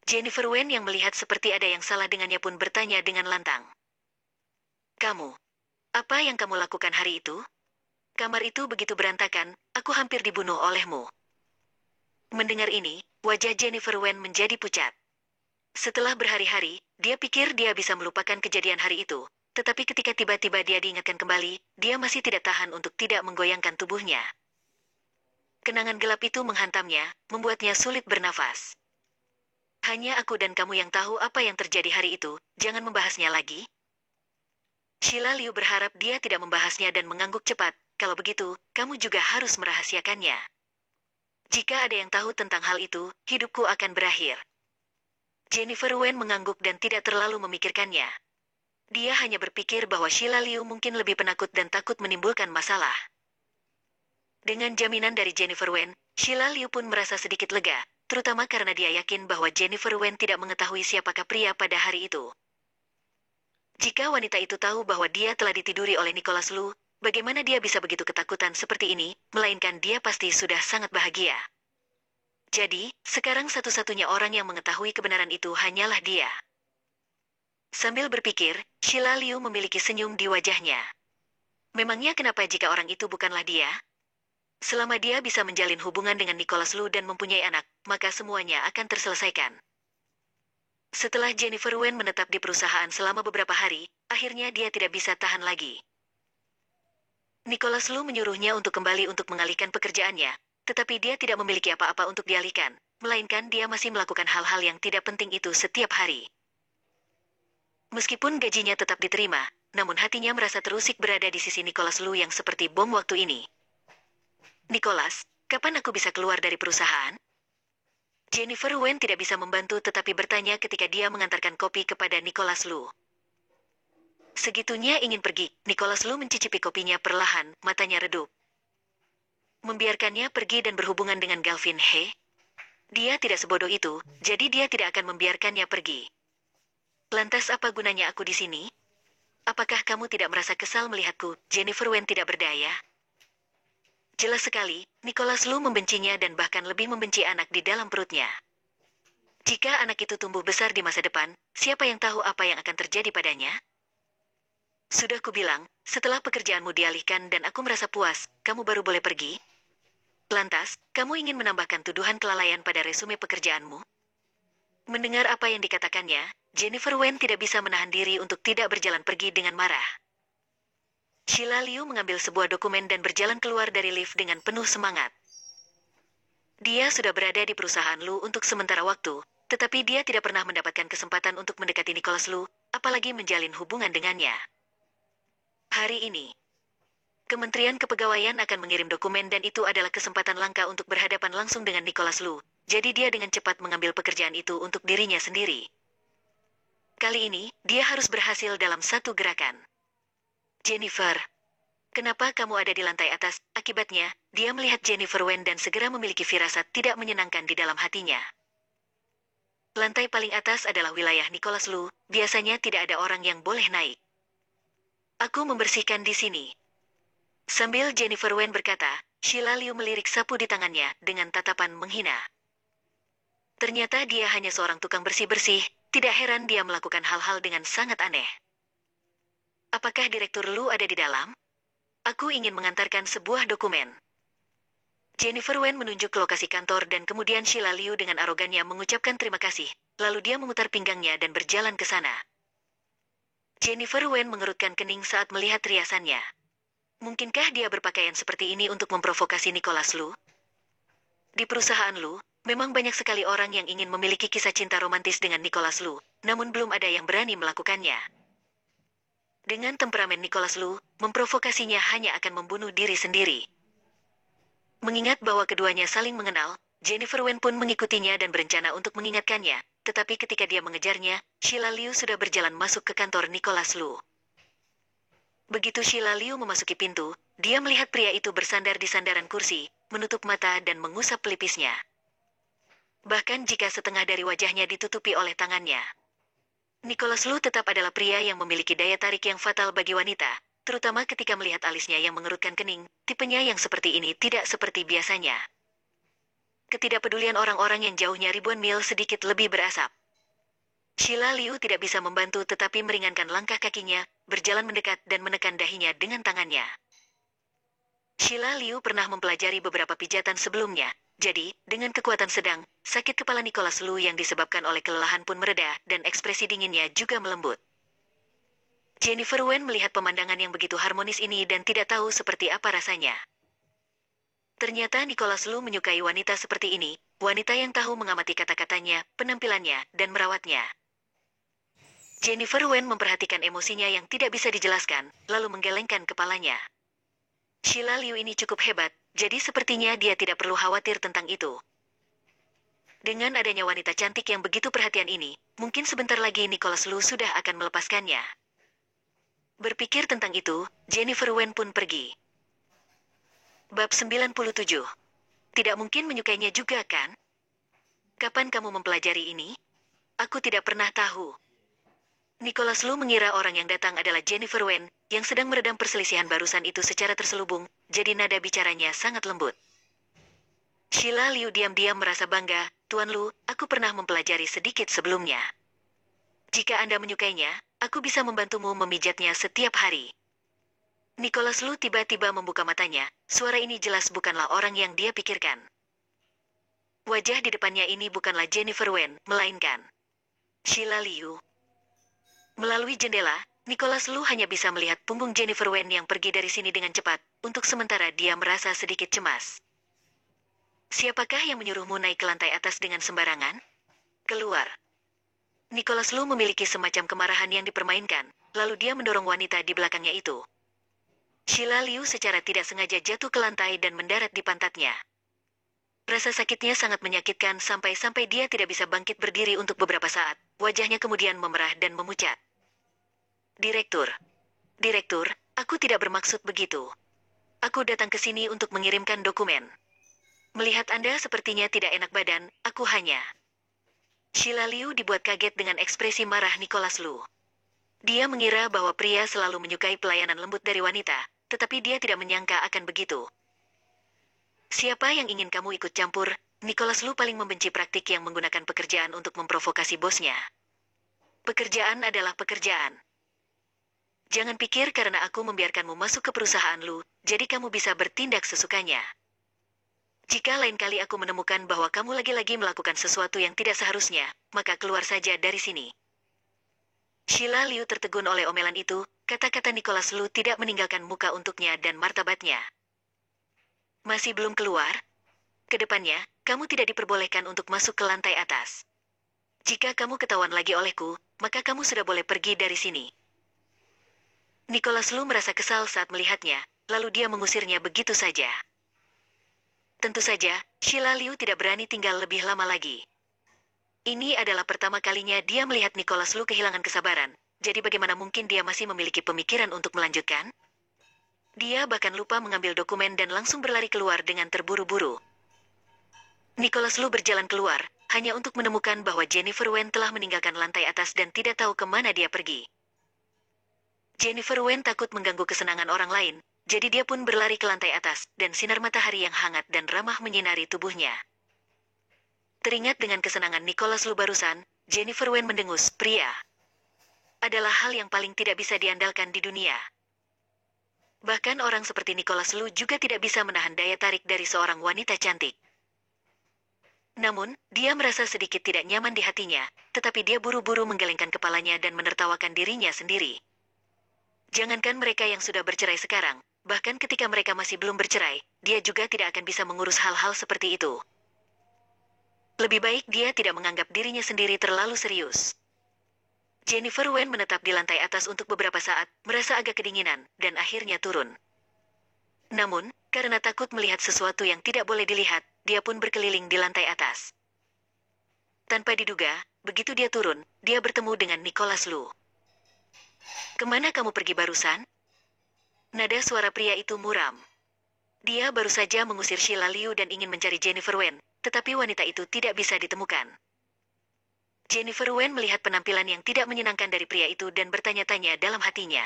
Jennifer Wen yang melihat seperti ada yang salah dengannya pun bertanya dengan lantang. Kamu, apa yang kamu lakukan hari itu? Kamar itu begitu berantakan, aku hampir dibunuh olehmu. Mendengar ini, wajah Jennifer Wen menjadi pucat. Setelah berhari-hari, dia pikir dia bisa melupakan kejadian hari itu, tetapi ketika tiba-tiba dia diingatkan kembali, dia masih tidak tahan untuk tidak menggoyangkan tubuhnya. Kenangan gelap itu menghantamnya, membuatnya sulit bernafas. Hanya aku dan kamu yang tahu apa yang terjadi hari itu, jangan membahasnya lagi. Sheila Liu berharap dia tidak membahasnya dan mengangguk cepat, kalau begitu, kamu juga harus merahasiakannya. Jika ada yang tahu tentang hal itu, hidupku akan berakhir. Jennifer Wen mengangguk dan tidak terlalu memikirkannya. Dia hanya berpikir bahwa Sheila Liu mungkin lebih penakut dan takut menimbulkan masalah. Dengan jaminan dari Jennifer Wen, Sheila Liu pun merasa sedikit lega, terutama karena dia yakin bahwa Jennifer Wen tidak mengetahui siapakah pria pada hari itu. Jika wanita itu tahu bahwa dia telah ditiduri oleh Nicholas Lu, bagaimana dia bisa begitu ketakutan seperti ini, melainkan dia pasti sudah sangat bahagia. Jadi, sekarang satu-satunya orang yang mengetahui kebenaran itu hanyalah dia. Sambil berpikir, Sheila Liu memiliki senyum di wajahnya. Memangnya kenapa jika orang itu bukanlah dia? Selama dia bisa menjalin hubungan dengan Nicholas Lu dan mempunyai anak, maka semuanya akan terselesaikan. Setelah Jennifer Wen menetap di perusahaan selama beberapa hari, akhirnya dia tidak bisa tahan lagi. Nicholas Lu menyuruhnya untuk kembali untuk mengalihkan pekerjaannya, tetapi dia tidak memiliki apa-apa untuk dialihkan, melainkan dia masih melakukan hal-hal yang tidak penting itu setiap hari. Meskipun gajinya tetap diterima, namun hatinya merasa terusik berada di sisi Nicholas Lu yang seperti bom waktu ini. Nicholas, kapan aku bisa keluar dari perusahaan? Jennifer Wen tidak bisa membantu tetapi bertanya ketika dia mengantarkan kopi kepada Nicholas Lu. Segitunya ingin pergi, Nicholas Lu mencicipi kopinya perlahan, matanya redup. Membiarkannya pergi dan berhubungan dengan Galvin He? Dia tidak sebodoh itu, jadi dia tidak akan membiarkannya pergi. Lantas apa gunanya aku di sini? Apakah kamu tidak merasa kesal melihatku, Jennifer Wen tidak berdaya? Jelas sekali, Nicholas Lu membencinya dan bahkan lebih membenci anak di dalam perutnya. Jika anak itu tumbuh besar di masa depan, siapa yang tahu apa yang akan terjadi padanya? Sudah kubilang, setelah pekerjaanmu dialihkan dan aku merasa puas, kamu baru boleh pergi. Lantas, kamu ingin menambahkan tuduhan kelalaian pada resume pekerjaanmu? Mendengar apa yang dikatakannya, Jennifer Wen tidak bisa menahan diri untuk tidak berjalan pergi dengan marah. Sheila Liu mengambil sebuah dokumen dan berjalan keluar dari lift dengan penuh semangat. Dia sudah berada di perusahaan Lu untuk sementara waktu, tetapi dia tidak pernah mendapatkan kesempatan untuk mendekati Nicholas Lu, apalagi menjalin hubungan dengannya. Hari ini, Kementerian Kepegawaian akan mengirim dokumen dan itu adalah kesempatan langka untuk berhadapan langsung dengan Nicholas Lu, jadi dia dengan cepat mengambil pekerjaan itu untuk dirinya sendiri. Kali ini, dia harus berhasil dalam satu gerakan. Jennifer, kenapa kamu ada di lantai atas? Akibatnya, dia melihat Jennifer Wen dan segera memiliki firasat tidak menyenangkan di dalam hatinya. Lantai paling atas adalah wilayah Nicholas Lu, biasanya tidak ada orang yang boleh naik. Aku membersihkan di sini. Sambil Jennifer Wen berkata, Sheila Liu melirik sapu di tangannya dengan tatapan menghina. Ternyata dia hanya seorang tukang bersih-bersih, tidak heran dia melakukan hal-hal dengan sangat aneh. Apakah Direktur Lu ada di dalam? Aku ingin mengantarkan sebuah dokumen. Jennifer Wen menunjuk ke lokasi kantor dan kemudian Sheila Liu dengan arogannya mengucapkan terima kasih, lalu dia memutar pinggangnya dan berjalan ke sana. Jennifer Wen mengerutkan kening saat melihat riasannya. Mungkinkah dia berpakaian seperti ini untuk memprovokasi Nicholas Lu? Di perusahaan Lu, memang banyak sekali orang yang ingin memiliki kisah cinta romantis dengan Nicholas Lu, namun belum ada yang berani melakukannya. Dengan temperamen Nicholas Lu, memprovokasinya hanya akan membunuh diri sendiri. Mengingat bahwa keduanya saling mengenal, Jennifer Wen pun mengikutinya dan berencana untuk mengingatkannya, tetapi ketika dia mengejarnya, Sheila Liu sudah berjalan masuk ke kantor Nicholas Lu. Begitu Sheila Liu memasuki pintu, dia melihat pria itu bersandar di sandaran kursi, menutup mata dan mengusap pelipisnya. Bahkan jika setengah dari wajahnya ditutupi oleh tangannya. Nicholas Lu tetap adalah pria yang memiliki daya tarik yang fatal bagi wanita, terutama ketika melihat alisnya yang mengerutkan kening, tipenya yang seperti ini tidak seperti biasanya. Ketidakpedulian orang-orang yang jauhnya ribuan mil sedikit lebih berasap. Sheila Liu tidak bisa membantu tetapi meringankan langkah kakinya, berjalan mendekat dan menekan dahinya dengan tangannya. Sheila Liu pernah mempelajari beberapa pijatan sebelumnya, jadi, dengan kekuatan sedang, sakit kepala Nicholas Lu yang disebabkan oleh kelelahan pun mereda dan ekspresi dinginnya juga melembut. Jennifer Wen melihat pemandangan yang begitu harmonis ini dan tidak tahu seperti apa rasanya. Ternyata Nicholas Lu menyukai wanita seperti ini, wanita yang tahu mengamati kata-katanya, penampilannya, dan merawatnya. Jennifer Wen memperhatikan emosinya yang tidak bisa dijelaskan, lalu menggelengkan kepalanya. Sheila Liu ini cukup hebat, jadi sepertinya dia tidak perlu khawatir tentang itu. Dengan adanya wanita cantik yang begitu perhatian ini, mungkin sebentar lagi Nicholas Lu sudah akan melepaskannya. Berpikir tentang itu, Jennifer Wen pun pergi. Bab 97. Tidak mungkin menyukainya juga kan? Kapan kamu mempelajari ini? Aku tidak pernah tahu. Nicholas Lu mengira orang yang datang adalah Jennifer Wen, yang sedang meredam perselisihan barusan itu secara terselubung, jadi nada bicaranya sangat lembut. Sheila Liu diam-diam merasa bangga, Tuan Lu, aku pernah mempelajari sedikit sebelumnya. Jika Anda menyukainya, aku bisa membantumu memijatnya setiap hari. Nicholas Lu tiba-tiba membuka matanya, suara ini jelas bukanlah orang yang dia pikirkan. Wajah di depannya ini bukanlah Jennifer Wen, melainkan Sheila Liu. Melalui jendela, Nicholas Lu hanya bisa melihat punggung Jennifer Wen yang pergi dari sini dengan cepat, untuk sementara dia merasa sedikit cemas. Siapakah yang menyuruhmu naik ke lantai atas dengan sembarangan? Keluar. Nicholas Lu memiliki semacam kemarahan yang dipermainkan, lalu dia mendorong wanita di belakangnya itu. Sheila Liu secara tidak sengaja jatuh ke lantai dan mendarat di pantatnya. Rasa sakitnya sangat menyakitkan sampai-sampai dia tidak bisa bangkit berdiri untuk beberapa saat, wajahnya kemudian memerah dan memucat. Direktur. Direktur, aku tidak bermaksud begitu. Aku datang ke sini untuk mengirimkan dokumen. Melihat Anda sepertinya tidak enak badan, aku hanya... Sheila Liu dibuat kaget dengan ekspresi marah Nicholas Lu. Dia mengira bahwa pria selalu menyukai pelayanan lembut dari wanita, tetapi dia tidak menyangka akan begitu. Siapa yang ingin kamu ikut campur? Nicholas Lu paling membenci praktik yang menggunakan pekerjaan untuk memprovokasi bosnya. Pekerjaan adalah pekerjaan. Jangan pikir karena aku membiarkanmu masuk ke perusahaan Lu, jadi kamu bisa bertindak sesukanya. Jika lain kali aku menemukan bahwa kamu lagi-lagi melakukan sesuatu yang tidak seharusnya, maka keluar saja dari sini. Sheila Liu tertegun oleh omelan itu, kata-kata Nicholas Lu tidak meninggalkan muka untuknya dan martabatnya. Masih belum keluar? Kedepannya, kamu tidak diperbolehkan untuk masuk ke lantai atas. Jika kamu ketahuan lagi olehku, maka kamu sudah boleh pergi dari sini. Nicholas Lu merasa kesal saat melihatnya, lalu dia mengusirnya begitu saja. Tentu saja, Sheila Liu tidak berani tinggal lebih lama lagi. Ini adalah pertama kalinya dia melihat Nicholas Lu kehilangan kesabaran, jadi bagaimana mungkin dia masih memiliki pemikiran untuk melanjutkan? Dia bahkan lupa mengambil dokumen dan langsung berlari keluar dengan terburu-buru. Nicholas Lu berjalan keluar, hanya untuk menemukan bahwa Jennifer Wen telah meninggalkan lantai atas dan tidak tahu kemana dia pergi. Jennifer Wen takut mengganggu kesenangan orang lain, jadi dia pun berlari ke lantai atas, dan sinar matahari yang hangat dan ramah menyinari tubuhnya. Teringat dengan kesenangan Nicholas Lu barusan, Jennifer Wen mendengus, pria adalah hal yang paling tidak bisa diandalkan di dunia. Bahkan orang seperti Nicholas Lu juga tidak bisa menahan daya tarik dari seorang wanita cantik. Namun, dia merasa sedikit tidak nyaman di hatinya, tetapi dia buru-buru menggelengkan kepalanya dan menertawakan dirinya sendiri. Jangankan mereka yang sudah bercerai sekarang, bahkan ketika mereka masih belum bercerai, dia juga tidak akan bisa mengurus hal-hal seperti itu. Lebih baik dia tidak menganggap dirinya sendiri terlalu serius. Jennifer Wen menetap di lantai atas untuk beberapa saat, merasa agak kedinginan, dan akhirnya turun. Namun, karena takut melihat sesuatu yang tidak boleh dilihat, dia pun berkeliling di lantai atas. Tanpa diduga, begitu dia turun, dia bertemu dengan Nicholas Lu. Kemana kamu pergi barusan? Nada suara pria itu muram. Dia baru saja mengusir Sheila Liu dan ingin mencari Jennifer Wen, tetapi wanita itu tidak bisa ditemukan. Jennifer Wen melihat penampilan yang tidak menyenangkan dari pria itu dan bertanya-tanya dalam hatinya.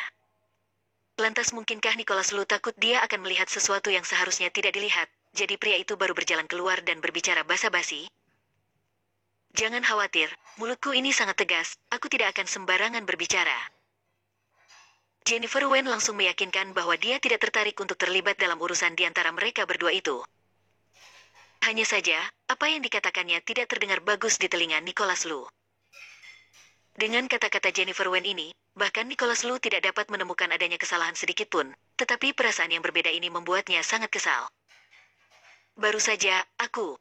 Lantas mungkinkah Nicholas Lu takut dia akan melihat sesuatu yang seharusnya tidak dilihat, jadi pria itu baru berjalan keluar dan berbicara basa-basi? Jangan khawatir, mulutku ini sangat tegas, aku tidak akan sembarangan berbicara. Jennifer Wen langsung meyakinkan bahwa dia tidak tertarik untuk terlibat dalam urusan di antara mereka berdua itu. Hanya saja, apa yang dikatakannya tidak terdengar bagus di telinga Nicholas Lu. Dengan kata-kata Jennifer Wen ini, bahkan Nicholas Lu tidak dapat menemukan adanya kesalahan sedikit pun, tetapi perasaan yang berbeda ini membuatnya sangat kesal. Baru saja, aku...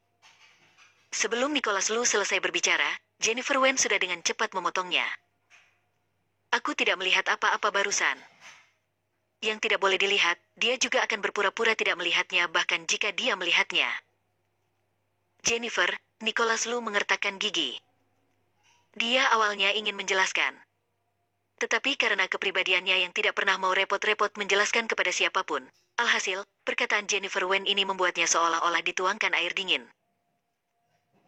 Sebelum Nicholas Lu selesai berbicara, Jennifer Wen sudah dengan cepat memotongnya. Aku tidak melihat apa-apa barusan. Yang tidak boleh dilihat, dia juga akan berpura-pura tidak melihatnya bahkan jika dia melihatnya. Jennifer, Nicholas Lu mengertakkan gigi. Dia awalnya ingin menjelaskan. Tetapi karena kepribadiannya yang tidak pernah mau repot-repot menjelaskan kepada siapapun, alhasil, perkataan Jennifer Wen ini membuatnya seolah-olah dituangkan air dingin.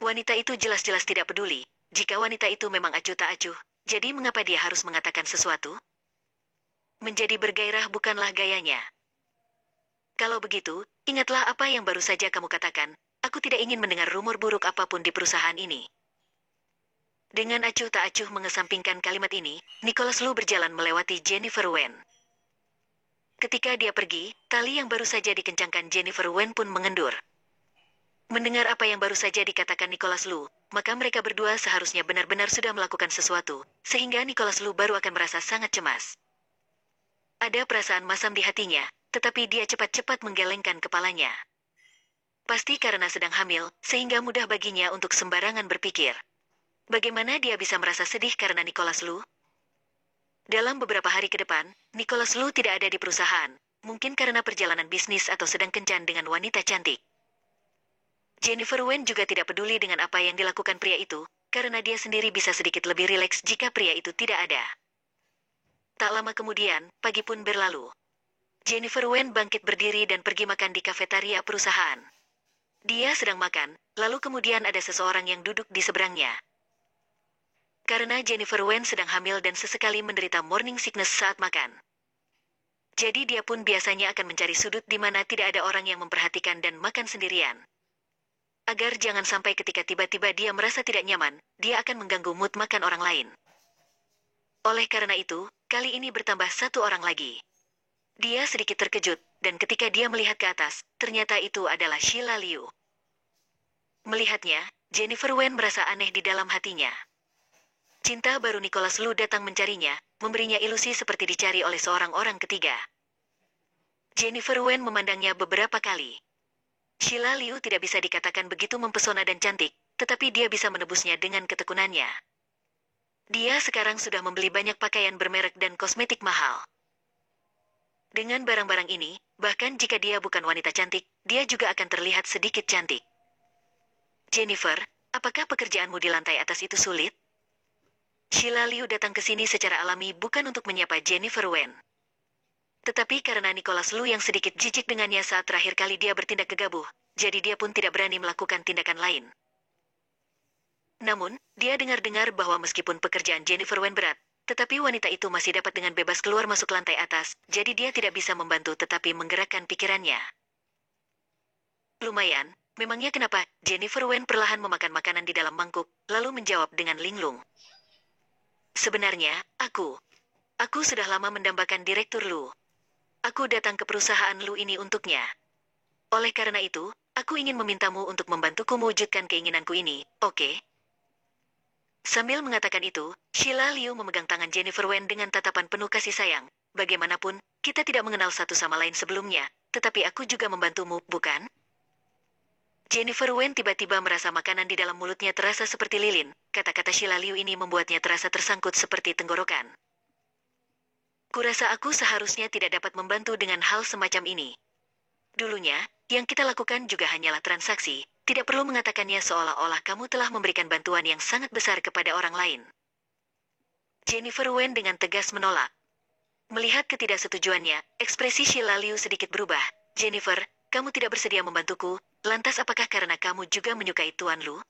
Wanita itu jelas-jelas tidak peduli, jika wanita itu memang acuh tak acuh. Jadi mengapa dia harus mengatakan sesuatu? Menjadi bergairah bukanlah gayanya. Kalau begitu, ingatlah apa yang baru saja kamu katakan, aku tidak ingin mendengar rumor buruk apapun di perusahaan ini. Dengan acuh tak acuh mengesampingkan kalimat ini, Nicholas Lu berjalan melewati Jennifer Wen. Ketika dia pergi, tali yang baru saja dikencangkan Jennifer Wen pun mengendur. Mendengar apa yang baru saja dikatakan Nicholas Lu, maka mereka berdua seharusnya benar-benar sudah melakukan sesuatu, sehingga Nicholas Lu baru akan merasa sangat cemas. Ada perasaan masam di hatinya, tetapi dia cepat-cepat menggelengkan kepalanya. Pasti karena sedang hamil, sehingga mudah baginya untuk sembarangan berpikir. Bagaimana dia bisa merasa sedih karena Nicholas Lu? Dalam beberapa hari ke depan, Nicholas Lu tidak ada di perusahaan, mungkin karena perjalanan bisnis atau sedang kencan dengan wanita cantik. Jennifer Wen juga tidak peduli dengan apa yang dilakukan pria itu, karena dia sendiri bisa sedikit lebih rileks jika pria itu tidak ada. Tak lama kemudian, pagi pun berlalu. Jennifer Wen bangkit berdiri dan pergi makan di kafetaria perusahaan. Dia sedang makan, lalu kemudian ada seseorang yang duduk di seberangnya. Karena Jennifer Wen sedang hamil dan sesekali menderita morning sickness saat makan. Jadi dia pun biasanya akan mencari sudut di mana tidak ada orang yang memperhatikan dan makan sendirian. Agar jangan sampai ketika tiba-tiba dia merasa tidak nyaman, dia akan mengganggu mood makan orang lain. Oleh karena itu, kali ini bertambah satu orang lagi. Dia sedikit terkejut, dan ketika dia melihat ke atas, ternyata itu adalah Sheila Liu. Melihatnya, Jennifer Wen merasa aneh di dalam hatinya. Cinta baru Nicholas Lu datang mencarinya, memberinya ilusi seperti dicari oleh seorang orang ketiga. Jennifer Wen memandangnya beberapa kali. Sheila Liu tidak bisa dikatakan begitu mempesona dan cantik, tetapi dia bisa menebusnya dengan ketekunannya. Dia sekarang sudah membeli banyak pakaian bermerek dan kosmetik mahal. Dengan barang-barang ini, bahkan jika dia bukan wanita cantik, dia juga akan terlihat sedikit cantik. Jennifer, apakah pekerjaanmu di lantai atas itu sulit? Sheila Liu datang ke sini secara alami bukan untuk menyapa Jennifer Wen. Tetapi karena Nicholas Lu yang sedikit jijik dengannya saat terakhir kali dia bertindak gegabah, jadi dia pun tidak berani melakukan tindakan lain. Namun, dia dengar-dengar bahwa meskipun pekerjaan Jennifer Wen berat, tetapi wanita itu masih dapat dengan bebas keluar masuk lantai atas, jadi dia tidak bisa membantu tetapi menggerakkan pikirannya. Lumayan, memangnya kenapa? Jennifer Wen perlahan memakan makanan di dalam mangkuk, lalu menjawab dengan linglung. Sebenarnya, aku sudah lama mendambakan Direktur Lu. Aku datang ke perusahaan Lu ini untuknya. Oleh karena itu, aku ingin memintamu untuk membantuku mewujudkan keinginanku ini, oke? Sambil mengatakan itu, Sheila Liu memegang tangan Jennifer Wen dengan tatapan penuh kasih sayang. Bagaimanapun, kita tidak mengenal satu sama lain sebelumnya, tetapi aku juga membantumu, bukan? Jennifer Wen tiba-tiba merasa makanan di dalam mulutnya terasa seperti lilin. Kata-kata Sheila Liu ini membuatnya terasa tersangkut seperti tenggorokan. Kurasa aku seharusnya tidak dapat membantu dengan hal semacam ini. Dulunya, yang kita lakukan juga hanyalah transaksi, tidak perlu mengatakannya seolah-olah kamu telah memberikan bantuan yang sangat besar kepada orang lain. Jennifer Wen dengan tegas menolak. Melihat ketidaksetujuannya, ekspresi Sheila Liu sedikit berubah. Jennifer, kamu tidak bersedia membantuku, lantas apakah karena kamu juga menyukai Tuan Lu?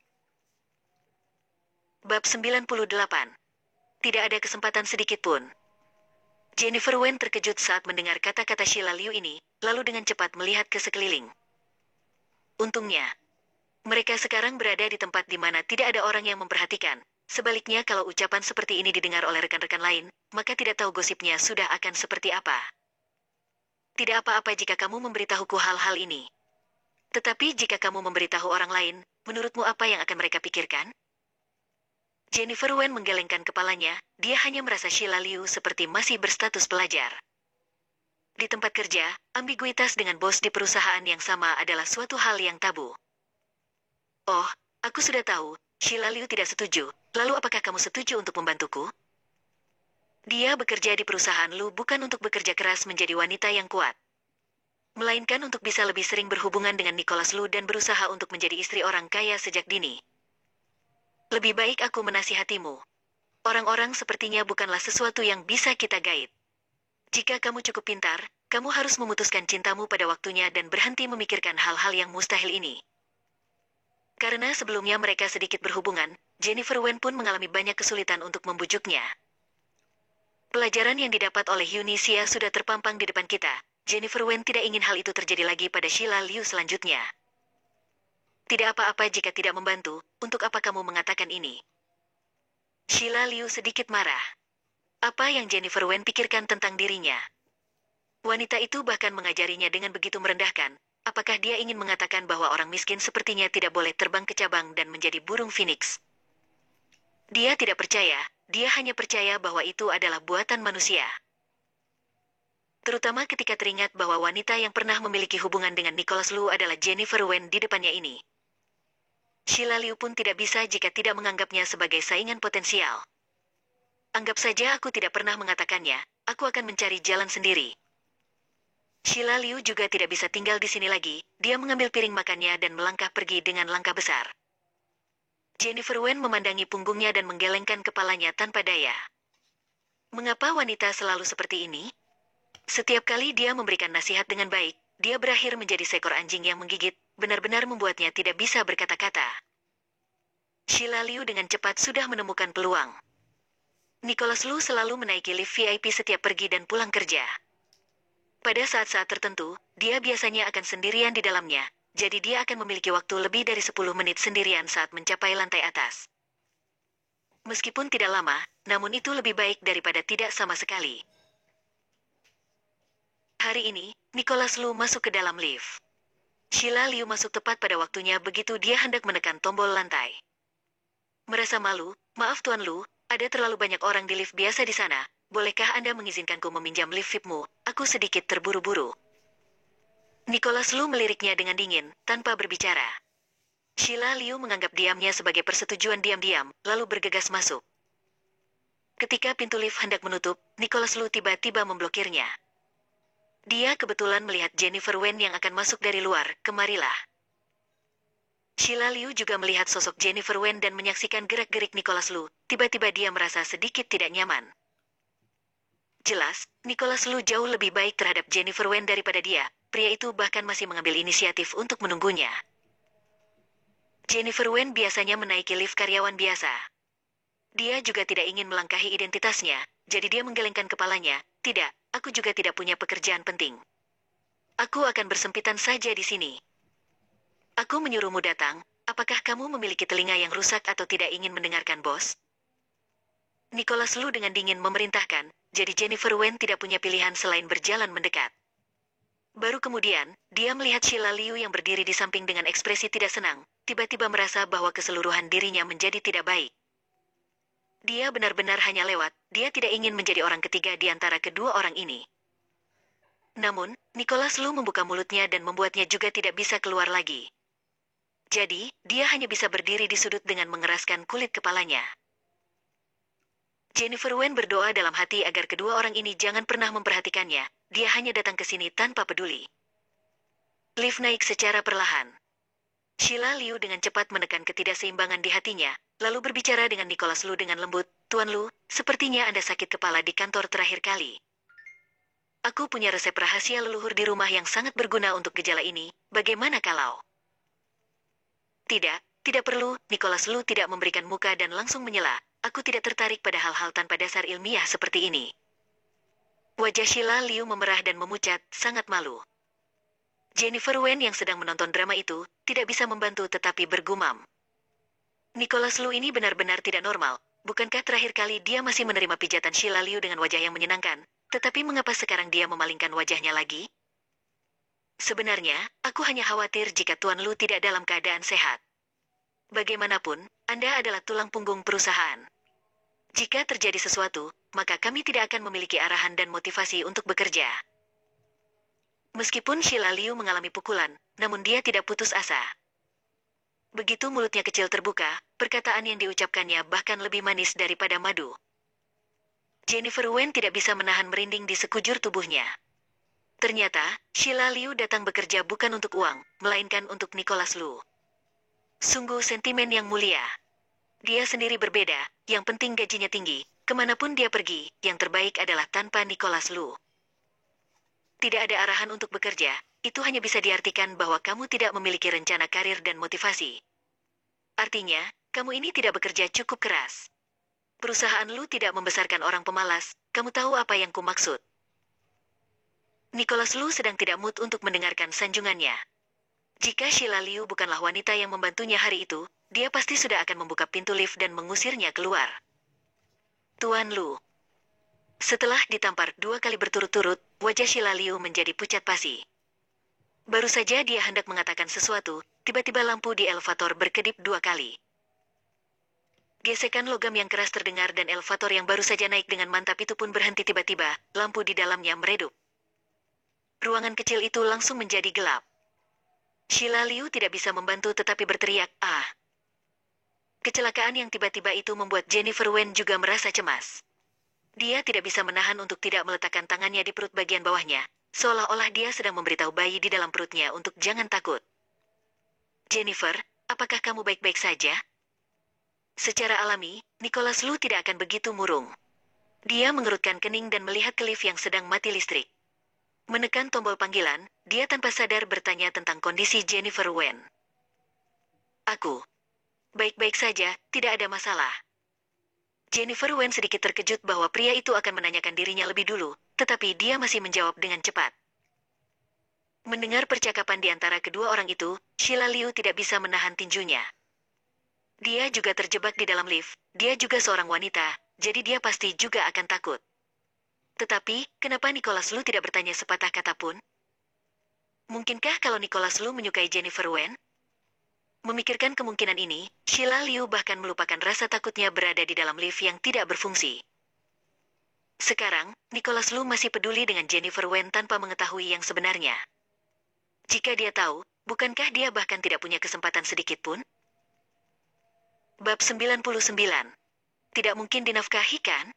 Bab 98. Tidak ada kesempatan sedikit pun. Jennifer Wen terkejut saat mendengar kata-kata Sheila Liu ini, lalu dengan cepat melihat ke sekeliling. Untungnya, mereka sekarang berada di tempat di mana tidak ada orang yang memperhatikan. Sebaliknya kalau ucapan seperti ini didengar oleh rekan-rekan lain, maka tidak tahu gosipnya sudah akan seperti apa. Tidak apa-apa jika kamu memberitahuku hal-hal ini. Tetapi jika kamu memberitahu orang lain, menurutmu apa yang akan mereka pikirkan? Jennifer Wen menggelengkan kepalanya, dia hanya merasa Sheila Liu seperti masih berstatus pelajar. Di tempat kerja, ambiguitas dengan bos di perusahaan yang sama adalah suatu hal yang tabu. Oh, aku sudah tahu, Sheila Liu tidak setuju, lalu apakah kamu setuju untuk membantuku? Dia bekerja di perusahaan Lu bukan untuk bekerja keras menjadi wanita yang kuat, melainkan untuk bisa lebih sering berhubungan dengan Nicholas Lu dan berusaha untuk menjadi istri orang kaya sejak dini. Lebih baik aku menasihatimu. Orang-orang sepertinya bukanlah sesuatu yang bisa kita gait. Jika kamu cukup pintar, kamu harus memutuskan cintamu pada waktunya dan berhenti memikirkan hal-hal yang mustahil ini. Karena sebelumnya mereka sedikit berhubungan, Jennifer Wen pun mengalami banyak kesulitan untuk membujuknya. Pelajaran yang didapat oleh Yunisia sudah terpampang di depan kita. Jennifer Wen tidak ingin hal itu terjadi lagi pada Sheila Liu selanjutnya. Tidak apa-apa jika tidak membantu, untuk apa kamu mengatakan ini? Sheila Liu sedikit marah. Apa yang Jennifer Wen pikirkan tentang dirinya? Wanita itu bahkan mengajarinya dengan begitu merendahkan. Apakah dia ingin mengatakan bahwa orang miskin sepertinya tidak boleh terbang ke cabang dan menjadi burung phoenix? Dia tidak percaya, dia hanya percaya bahwa itu adalah buatan manusia. Terutama ketika teringat bahwa wanita yang pernah memiliki hubungan dengan Nicholas Lu adalah Jennifer Wen di depannya ini. Sheila Liu pun tidak bisa jika tidak menganggapnya sebagai saingan potensial. Anggap saja aku tidak pernah mengatakannya, aku akan mencari jalan sendiri. Sheila Liu juga tidak bisa tinggal di sini lagi, dia mengambil piring makannya dan melangkah pergi dengan langkah besar. Jennifer Wen memandangi punggungnya dan menggelengkan kepalanya tanpa daya. Mengapa wanita selalu seperti ini? Setiap kali dia memberikan nasihat dengan baik, dia berakhir menjadi seekor anjing yang menggigit, benar-benar membuatnya tidak bisa berkata-kata. Sheila Liu dengan cepat sudah menemukan peluang. Nicholas Lu selalu menaiki lift VIP setiap pergi dan pulang kerja. Pada saat-saat tertentu, dia biasanya akan sendirian di dalamnya, jadi dia akan memiliki waktu lebih dari 10 menit sendirian saat mencapai lantai atas. Meskipun tidak lama, namun itu lebih baik daripada tidak sama sekali. Hari ini, Nicholas Lu masuk ke dalam lift. Sheila Liu masuk tepat pada waktunya begitu dia hendak menekan tombol lantai. Merasa malu, maaf Tuan Lu, ada terlalu banyak orang di lift biasa di sana. Bolehkah Anda mengizinkanku meminjam lift VIP-mu? Aku sedikit terburu-buru. Nicholas Lu meliriknya dengan dingin, tanpa berbicara. Sheila Liu menganggap diamnya sebagai persetujuan diam-diam, lalu bergegas masuk. Ketika pintu lift hendak menutup, Nicholas Lu tiba-tiba memblokirnya. Dia kebetulan melihat Jennifer Wen yang akan masuk dari luar, kemarilah. Sheila Liu juga melihat sosok Jennifer Wen dan menyaksikan gerak-gerik Nicholas Lu. Tiba-tiba dia merasa sedikit tidak nyaman. Jelas, Nicholas Lu jauh lebih baik terhadap Jennifer Wen daripada dia. Pria itu bahkan masih mengambil inisiatif untuk menunggunya. Jennifer Wen biasanya menaiki lift karyawan biasa. Dia juga tidak ingin melangkahi identitasnya, jadi dia menggelengkan kepalanya. Tidak, aku juga tidak punya pekerjaan penting. Aku akan bersempitan saja di sini. Aku menyuruhmu datang, apakah kamu memiliki telinga yang rusak atau tidak ingin mendengarkan bos? Nicholas Lu dengan dingin memerintahkan, jadi Jennifer Wen tidak punya pilihan selain berjalan mendekat. Baru kemudian, dia melihat Sheila Liu yang berdiri di samping dengan ekspresi tidak senang, tiba-tiba merasa bahwa keseluruhan dirinya menjadi tidak baik. Dia benar-benar hanya lewat, dia tidak ingin menjadi orang ketiga di antara kedua orang ini. Namun, Nicholas Lu membuka mulutnya dan membuatnya juga tidak bisa keluar lagi. Jadi, dia hanya bisa berdiri di sudut dengan mengeraskan kulit kepalanya. Jennifer Wen berdoa dalam hati agar kedua orang ini jangan pernah memperhatikannya. Dia hanya datang ke sini tanpa peduli. Lift naik secara perlahan. Sheila Liu dengan cepat menekan ketidakseimbangan di hatinya, lalu berbicara dengan Nicholas Lu dengan lembut, Tuan Lu, sepertinya Anda sakit kepala di kantor terakhir kali. Aku punya resep rahasia leluhur di rumah yang sangat berguna untuk gejala ini, bagaimana kalau? Tidak perlu, Nicholas Lu tidak memberikan muka dan langsung menyela. Aku tidak tertarik pada hal-hal tanpa dasar ilmiah seperti ini. Wajah Sheila Liu memerah dan memucat, sangat malu. Jennifer Wen yang sedang menonton drama itu, tidak bisa membantu tetapi bergumam. Nicholas Lu ini benar-benar tidak normal. Bukankah terakhir kali dia masih menerima pijatan Sheila Liu dengan wajah yang menyenangkan? Tetapi mengapa sekarang dia memalingkan wajahnya lagi? Sebenarnya, aku hanya khawatir jika Tuan Lu tidak dalam keadaan sehat. Bagaimanapun, Anda adalah tulang punggung perusahaan. Jika terjadi sesuatu, maka kami tidak akan memiliki arahan dan motivasi untuk bekerja. Meskipun Sheila Liu mengalami pukulan, namun dia tidak putus asa. Begitu mulutnya kecil terbuka, perkataan yang diucapkannya bahkan lebih manis daripada madu. Jennifer Wen tidak bisa menahan merinding di sekujur tubuhnya. Ternyata, Sheila Liu datang bekerja bukan untuk uang, melainkan untuk Nicholas Lu. Sungguh sentimen yang mulia. Dia sendiri berbeda, yang penting gajinya tinggi, kemanapun dia pergi, yang terbaik adalah tanpa Nicholas Lu. Tidak ada arahan untuk bekerja, itu hanya bisa diartikan bahwa kamu tidak memiliki rencana karir dan motivasi. Artinya, kamu ini tidak bekerja cukup keras. Perusahaan Lu tidak membesarkan orang pemalas, kamu tahu apa yang kumaksud. Nicholas Lu sedang tidak mood untuk mendengarkan sanjungannya. Jika Sheila Liu bukanlah wanita yang membantunya hari itu, dia pasti sudah akan membuka pintu lift dan mengusirnya keluar. Tuan Lu. Setelah ditampar 2 kali berturut-turut, wajah Sheila Liu menjadi pucat pasi. Baru saja dia hendak mengatakan sesuatu, tiba-tiba lampu di elevator berkedip 2 kali. Gesekan logam yang keras terdengar dan elevator yang baru saja naik dengan mantap itu pun berhenti tiba-tiba, lampu di dalamnya meredup. Ruangan kecil itu langsung menjadi gelap. Sheila Liu tidak bisa membantu tetapi berteriak, "Ah!" Kecelakaan yang tiba-tiba itu membuat Jennifer Wen juga merasa cemas. Dia tidak bisa menahan untuk tidak meletakkan tangannya di perut bagian bawahnya, seolah-olah dia sedang memberitahu bayi di dalam perutnya untuk jangan takut. Jennifer, apakah kamu baik-baik saja? Secara alami, Nicholas Lu tidak akan begitu murung. Dia mengerutkan kening dan melihat ke lift yang sedang mati listrik. Menekan tombol panggilan, dia tanpa sadar bertanya tentang kondisi Jennifer Wen. Aku. Baik-baik saja, tidak ada masalah. Jennifer Wen sedikit terkejut bahwa pria itu akan menanyakan dirinya lebih dulu, tetapi dia masih menjawab dengan cepat. Mendengar percakapan di antara kedua orang itu, Sheila Liu tidak bisa menahan tinjunya. Dia juga terjebak di dalam lift, dia juga seorang wanita, jadi dia pasti juga akan takut. Tetapi, kenapa Nicholas Lu tidak bertanya sepatah kata pun? Mungkinkah kalau Nicholas Lu menyukai Jennifer Wen? Memikirkan kemungkinan ini, Sheila Liu bahkan melupakan rasa takutnya berada di dalam lift yang tidak berfungsi. Sekarang, Nicholas Lu masih peduli dengan Jennifer Wen tanpa mengetahui yang sebenarnya. Jika dia tahu, bukankah dia bahkan tidak punya kesempatan sedikit pun? Bab 99. Tidak mungkin dinafkahi kan?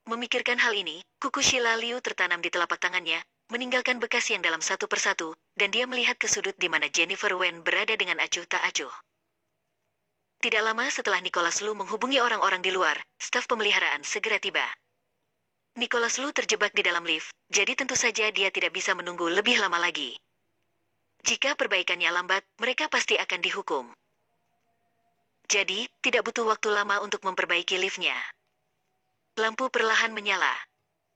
Memikirkan hal ini, kuku Sheila Liu tertanam di telapak tangannya, meninggalkan bekas yang dalam satu persatu, dan dia melihat ke sudut di mana Jennifer Wen berada dengan acuh tak acuh. Tidak lama setelah Nicholas Lu menghubungi orang-orang di luar, staf pemeliharaan segera tiba. Nicholas Lu terjebak di dalam lift, jadi tentu saja dia tidak bisa menunggu lebih lama lagi. Jika perbaikannya lambat, mereka pasti akan dihukum. Jadi, tidak butuh waktu lama untuk memperbaiki liftnya. Lampu perlahan menyala.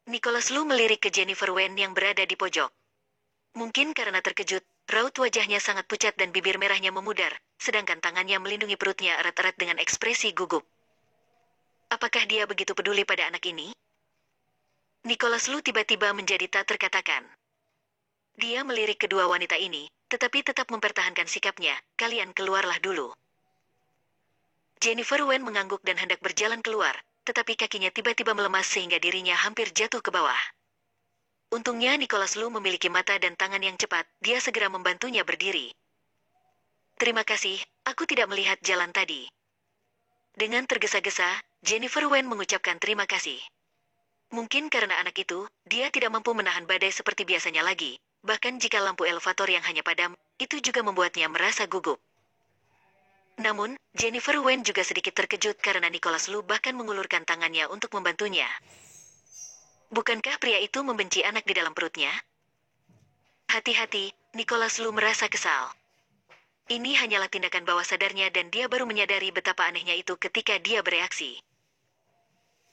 Nicholas Lu melirik ke Jennifer Wen yang berada di pojok. Mungkin karena terkejut, raut wajahnya sangat pucat dan bibir merahnya memudar, sedangkan tangannya melindungi perutnya erat-erat dengan ekspresi gugup. Apakah dia begitu peduli pada anak ini? Nicholas Lu tiba-tiba menjadi tak terkatakan. Dia melirik kedua wanita ini, tetapi tetap mempertahankan sikapnya, kalian keluarlah dulu. Jennifer Wen mengangguk dan hendak berjalan keluar, tetapi kakinya tiba-tiba melemas sehingga dirinya hampir jatuh ke bawah. Untungnya Nicholas Lu memiliki mata dan tangan yang cepat, dia segera membantunya berdiri. Terima kasih, aku tidak melihat jalan tadi. Dengan tergesa-gesa, Jennifer Wen mengucapkan terima kasih. Mungkin karena anak itu, dia tidak mampu menahan badai seperti biasanya lagi, bahkan jika lampu elevator yang hanya padam, itu juga membuatnya merasa gugup. Namun, Jennifer Wen juga sedikit terkejut karena Nicholas Lu bahkan mengulurkan tangannya untuk membantunya. Bukankah pria itu membenci anak di dalam perutnya? Hati-hati, Nicholas Lu merasa kesal. Ini hanyalah tindakan bawah sadarnya dan dia baru menyadari betapa anehnya itu ketika dia bereaksi.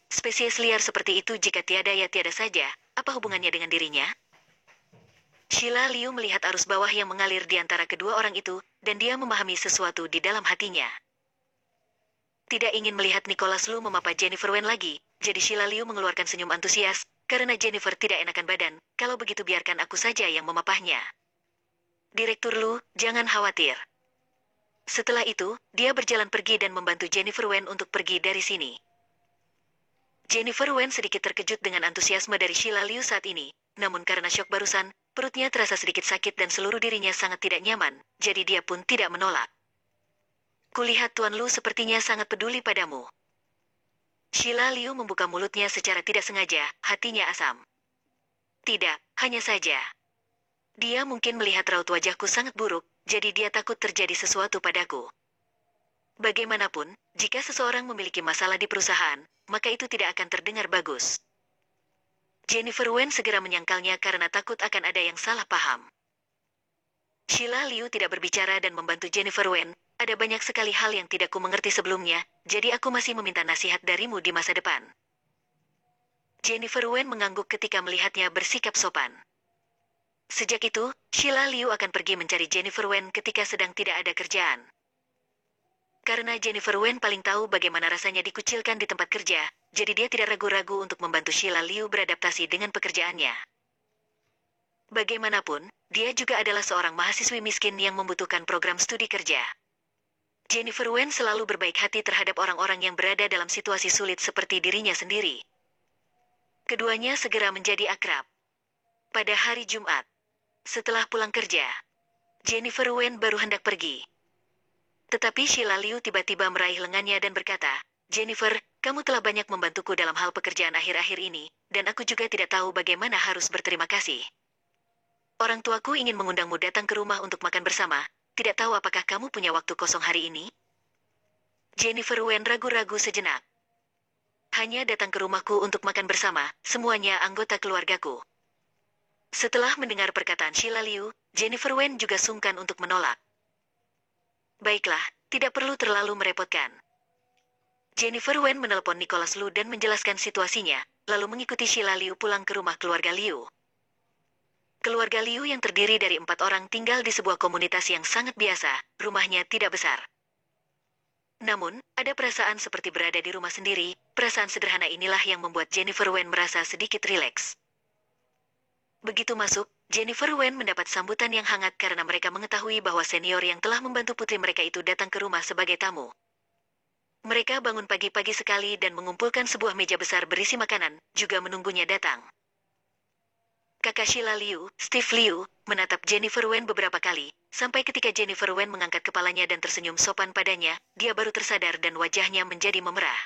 Spesies liar seperti itu jika tiada ya tiada saja, apa hubungannya dengan dirinya? Sheila Liu melihat arus bawah yang mengalir di antara kedua orang itu, dan dia memahami sesuatu di dalam hatinya. Tidak ingin melihat Nicholas Lu memapa Jennifer Wen lagi, jadi Sheila Liu mengeluarkan senyum antusias, karena Jennifer tidak enakan badan, kalau begitu biarkan aku saja yang memapahnya. Direktur Lu, jangan khawatir. Setelah itu, dia berjalan pergi dan membantu Jennifer Wen untuk pergi dari sini. Jennifer Wen sedikit terkejut dengan antusiasme dari Sheila Liu saat ini, namun karena syok barusan, perutnya terasa sedikit sakit dan seluruh dirinya sangat tidak nyaman, jadi dia pun tidak menolak. Kulihat Tuan Lu sepertinya sangat peduli padamu. Sheila Liu membuka mulutnya secara tidak sengaja, hatinya asam. Tidak, hanya saja. Dia mungkin melihat raut wajahku sangat buruk, jadi dia takut terjadi sesuatu padaku. Bagaimanapun, jika seseorang memiliki masalah di perusahaan, maka itu tidak akan terdengar bagus. Jennifer Wen segera menyangkalnya karena takut akan ada yang salah paham. Sheila Liu tidak berbicara dan membantu Jennifer Wen, ada banyak sekali hal yang tidak ku mengerti sebelumnya, jadi aku masih meminta nasihat darimu di masa depan. Jennifer Wen mengangguk ketika melihatnya bersikap sopan. Sejak itu, Sheila Liu akan pergi mencari Jennifer Wen ketika sedang tidak ada kerjaan. Karena Jennifer Wen paling tahu bagaimana rasanya dikucilkan di tempat kerja, jadi dia tidak ragu-ragu untuk membantu Sheila Liu beradaptasi dengan pekerjaannya. Bagaimanapun, dia juga adalah seorang mahasiswi miskin yang membutuhkan program studi kerja. Jennifer Wen selalu berbaik hati terhadap orang-orang yang berada dalam situasi sulit seperti dirinya sendiri. Keduanya segera menjadi akrab. Pada hari Jumat, setelah pulang kerja, Jennifer Wen baru hendak pergi. Tetapi Sheila Liu tiba-tiba meraih lengannya dan berkata, Jennifer, kamu telah banyak membantuku dalam hal pekerjaan akhir-akhir ini, dan aku juga tidak tahu bagaimana harus berterima kasih. Orang tuaku ingin mengundangmu datang ke rumah untuk makan bersama, tidak tahu apakah kamu punya waktu kosong hari ini? Jennifer Wen ragu-ragu sejenak. hanya datang ke rumahku untuk makan bersama, semuanya anggota keluargaku. Setelah mendengar perkataan Sheila Liu, Jennifer Wen juga sungkan untuk menolak. Baiklah, tidak perlu terlalu merepotkan. Jennifer Wen menelpon Nicholas Lu dan menjelaskan situasinya, lalu mengikuti Sheila Liu pulang ke rumah keluarga Liu. Keluarga Liu yang terdiri dari 4 orang tinggal di sebuah komunitas yang sangat biasa, rumahnya tidak besar. Namun, ada perasaan seperti berada di rumah sendiri, perasaan sederhana inilah yang membuat Jennifer Wen merasa sedikit rileks. Begitu masuk, Jennifer Wen mendapat sambutan yang hangat karena mereka mengetahui bahwa senior yang telah membantu putri mereka itu datang ke rumah sebagai tamu. Mereka bangun pagi-pagi sekali dan mengumpulkan sebuah meja besar berisi makanan, juga menunggunya datang. Kakak Sheila Liu, Steve Liu, menatap Jennifer Wen beberapa kali, sampai ketika Jennifer Wen mengangkat kepalanya dan tersenyum sopan padanya, dia baru tersadar dan wajahnya menjadi memerah.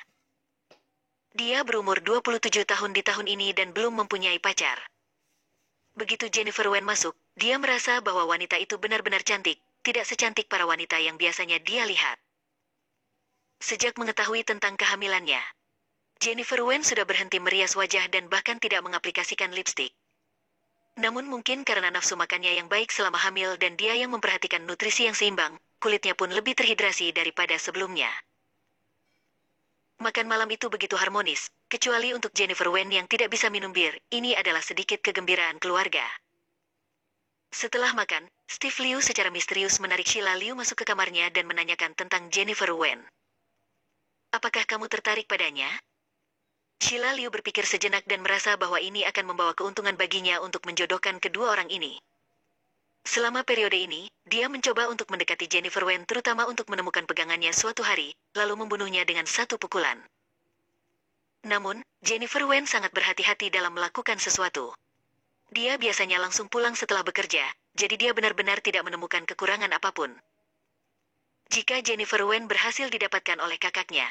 Dia berumur 27 tahun di tahun ini dan belum mempunyai pacar. Begitu Jennifer Wen masuk, dia merasa bahwa wanita itu benar-benar cantik, tidak secantik para wanita yang biasanya dia lihat. Sejak mengetahui tentang kehamilannya, Jennifer Wen sudah berhenti merias wajah dan bahkan tidak mengaplikasikan lipstik. Namun mungkin karena nafsu makannya yang baik selama hamil dan dia yang memperhatikan nutrisi yang seimbang, kulitnya pun lebih terhidrasi daripada sebelumnya. Makan malam itu begitu harmonis, kecuali untuk Jennifer Wen yang tidak bisa minum bir, ini adalah sedikit kegembiraan keluarga. Setelah makan, Steve Liu secara misterius menarik Sheila Liu masuk ke kamarnya dan menanyakan tentang Jennifer Wen. Apakah kamu tertarik padanya? Sheila Liu berpikir sejenak dan merasa bahwa ini akan membawa keuntungan baginya untuk menjodohkan kedua orang ini. Selama periode ini, dia mencoba untuk mendekati Jennifer Wen terutama untuk menemukan pegangannya suatu hari, lalu membunuhnya dengan satu pukulan. Namun, Jennifer Wen sangat berhati-hati dalam melakukan sesuatu. Dia biasanya langsung pulang setelah bekerja, jadi dia benar-benar tidak menemukan kekurangan apapun. Jika Jennifer Wen berhasil didapatkan oleh kakaknya,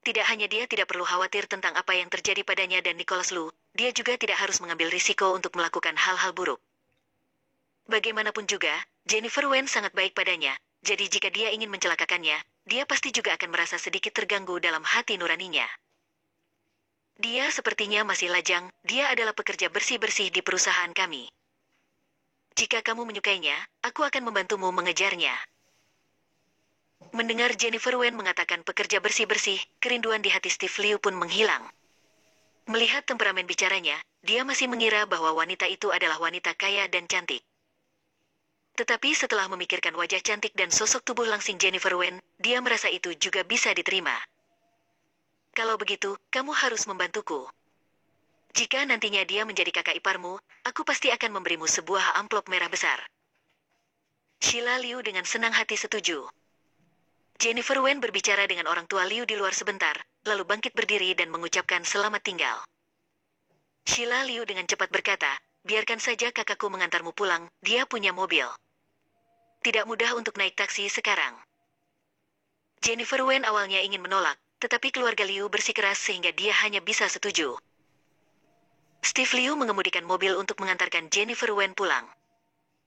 tidak hanya dia tidak perlu khawatir tentang apa yang terjadi padanya dan Nicholas Lu, dia juga tidak harus mengambil risiko untuk melakukan hal-hal buruk. Bagaimanapun juga, Jennifer Wen sangat baik padanya, jadi jika dia ingin mencelakakannya, dia pasti juga akan merasa sedikit terganggu dalam hati nuraninya. Dia sepertinya masih lajang, dia adalah pekerja bersih-bersih di perusahaan kami. Jika kamu menyukainya, aku akan membantumu mengejarnya. Mendengar Jennifer Wen mengatakan pekerja bersih-bersih, kerinduan di hati Steve Liu pun menghilang. Melihat temperamen bicaranya, dia masih mengira bahwa wanita itu adalah wanita kaya dan cantik. Tetapi setelah memikirkan wajah cantik dan sosok tubuh langsing Jennifer Wen, dia merasa itu juga bisa diterima. Kalau begitu, kamu harus membantuku. Jika nantinya dia menjadi kakak iparmu, aku pasti akan memberimu sebuah amplop merah besar. Sheila Liu dengan senang hati setuju. Jennifer Wen berbicara dengan orang tua Liu di luar sebentar, lalu bangkit berdiri dan mengucapkan selamat tinggal. Sheila Liu dengan cepat berkata, biarkan saja kakakku mengantarmu pulang, dia punya mobil. Tidak mudah untuk naik taksi sekarang. Jennifer Wen awalnya ingin menolak, tetapi keluarga Liu bersikeras sehingga dia hanya bisa setuju. Steve Liu mengemudikan mobil untuk mengantarkan Jennifer Wen pulang.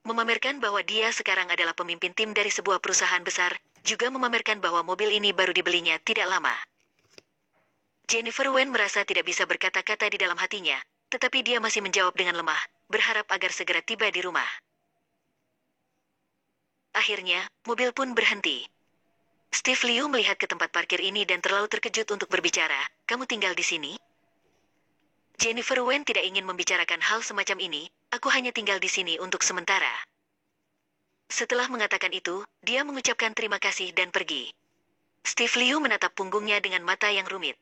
Memamerkan bahwa dia sekarang adalah pemimpin tim dari sebuah perusahaan besar, juga memamerkan bahwa mobil ini baru dibelinya tidak lama. Jennifer Wen merasa tidak bisa berkata-kata di dalam hatinya, tetapi dia masih menjawab dengan lemah, berharap agar segera tiba di rumah. Akhirnya, mobil pun berhenti. Steve Liu melihat ke tempat parkir ini dan terlalu terkejut untuk berbicara, kamu tinggal di sini? Jennifer Wen tidak ingin membicarakan hal semacam ini, aku hanya tinggal di sini untuk sementara. Setelah mengatakan itu, dia mengucapkan terima kasih dan pergi. Steve Liu menatap punggungnya dengan mata yang rumit.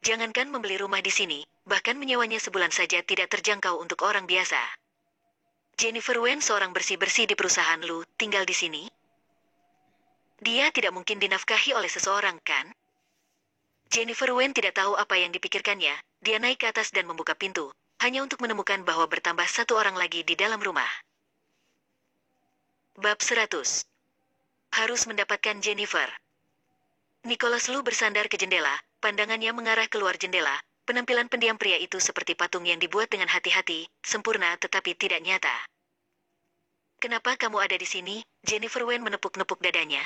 Jangankan membeli rumah di sini, bahkan menyewanya sebulan saja tidak terjangkau untuk orang biasa. Jennifer Wen seorang bersih-bersih di perusahaan Lu, tinggal di sini? Dia tidak mungkin dinafkahi oleh seseorang, kan? Jennifer Wen tidak tahu apa yang dipikirkannya, dia naik ke atas dan membuka pintu, hanya untuk menemukan bahwa bertambah satu orang lagi di dalam rumah. Bab 100. Harus mendapatkan Jennifer. Nicholas Lu bersandar ke jendela, pandangannya mengarah keluar jendela, penampilan pendiam pria itu seperti patung yang dibuat dengan hati-hati, sempurna tetapi tidak nyata. Kenapa kamu ada di sini? Jennifer Wen menepuk-nepuk dadanya.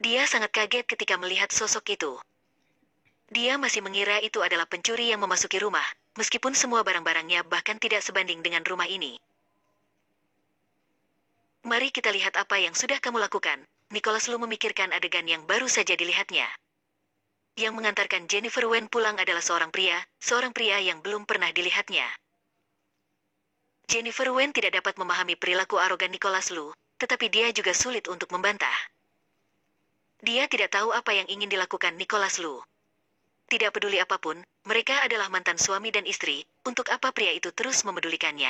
Dia sangat kaget ketika melihat sosok itu. Dia masih mengira itu adalah pencuri yang memasuki rumah, meskipun semua barang-barangnya bahkan tidak sebanding dengan rumah ini. Mari kita lihat apa yang sudah kamu lakukan. Nicholas Lu memikirkan adegan yang baru saja dilihatnya. Yang mengantarkan Jennifer Wen pulang adalah seorang pria yang belum pernah dilihatnya. Jennifer Wen tidak dapat memahami perilaku arogan Nicholas Lu, tetapi dia juga sulit untuk membantah. Dia tidak tahu apa yang ingin dilakukan Nicholas Lu. Tidak peduli apapun, mereka adalah mantan suami dan istri, untuk apa pria itu terus memedulikannya?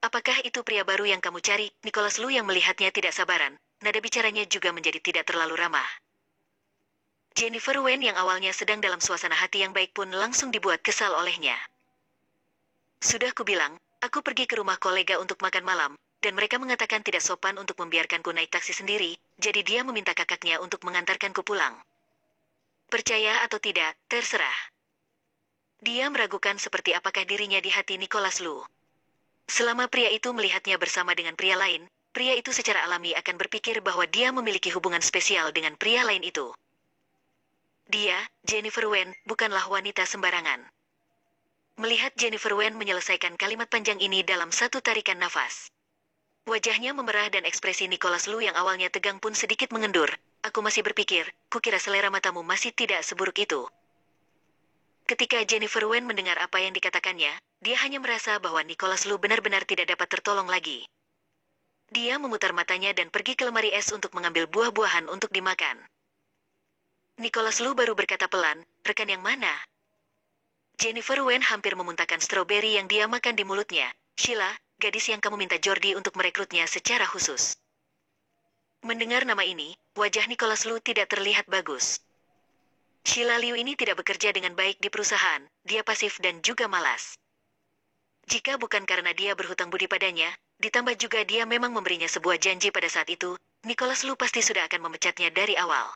Apakah itu pria baru yang kamu cari? Nicholas Lu yang melihatnya tidak sabaran, nada bicaranya juga menjadi tidak terlalu ramah. Jennifer Wen yang awalnya sedang dalam suasana hati yang baik pun langsung dibuat kesal olehnya. Sudah kubilang, aku pergi ke rumah kolega untuk makan malam, dan mereka mengatakan tidak sopan untuk membiarkanku naik taksi sendiri, jadi dia meminta kakaknya untuk mengantarkanku pulang. Percaya atau tidak, terserah. Dia meragukan seperti apakah dirinya di hati Nicholas Lu. Selama pria itu melihatnya bersama dengan pria lain, pria itu secara alami akan berpikir bahwa dia memiliki hubungan spesial dengan pria lain itu. Dia, Jennifer Wen, bukanlah wanita sembarangan. Melihat Jennifer Wen menyelesaikan kalimat panjang ini dalam satu tarikan nafas. Wajahnya memerah dan ekspresi Nicholas Lu yang awalnya tegang pun sedikit mengendur. Aku masih berpikir, kukira selera matamu masih tidak seburuk itu. Ketika Jennifer Wen mendengar apa yang dikatakannya, dia hanya merasa bahwa Nicholas Lu benar-benar tidak dapat tertolong lagi. Dia memutar matanya dan pergi ke lemari es untuk mengambil buah-buahan untuk dimakan. Nicholas Lu baru berkata pelan, rekan yang mana? Jennifer Wen hampir memuntahkan stroberi yang dia makan di mulutnya. Sheila, gadis yang kamu minta Jordi untuk merekrutnya secara khusus. Mendengar nama ini, wajah Nicholas Lu tidak terlihat bagus. Sheila Liu ini tidak bekerja dengan baik di perusahaan, dia pasif dan juga malas. Jika bukan karena dia berhutang budi padanya, ditambah juga dia memang memberinya sebuah janji pada saat itu, Nicholas Lu pasti sudah akan memecatnya dari awal.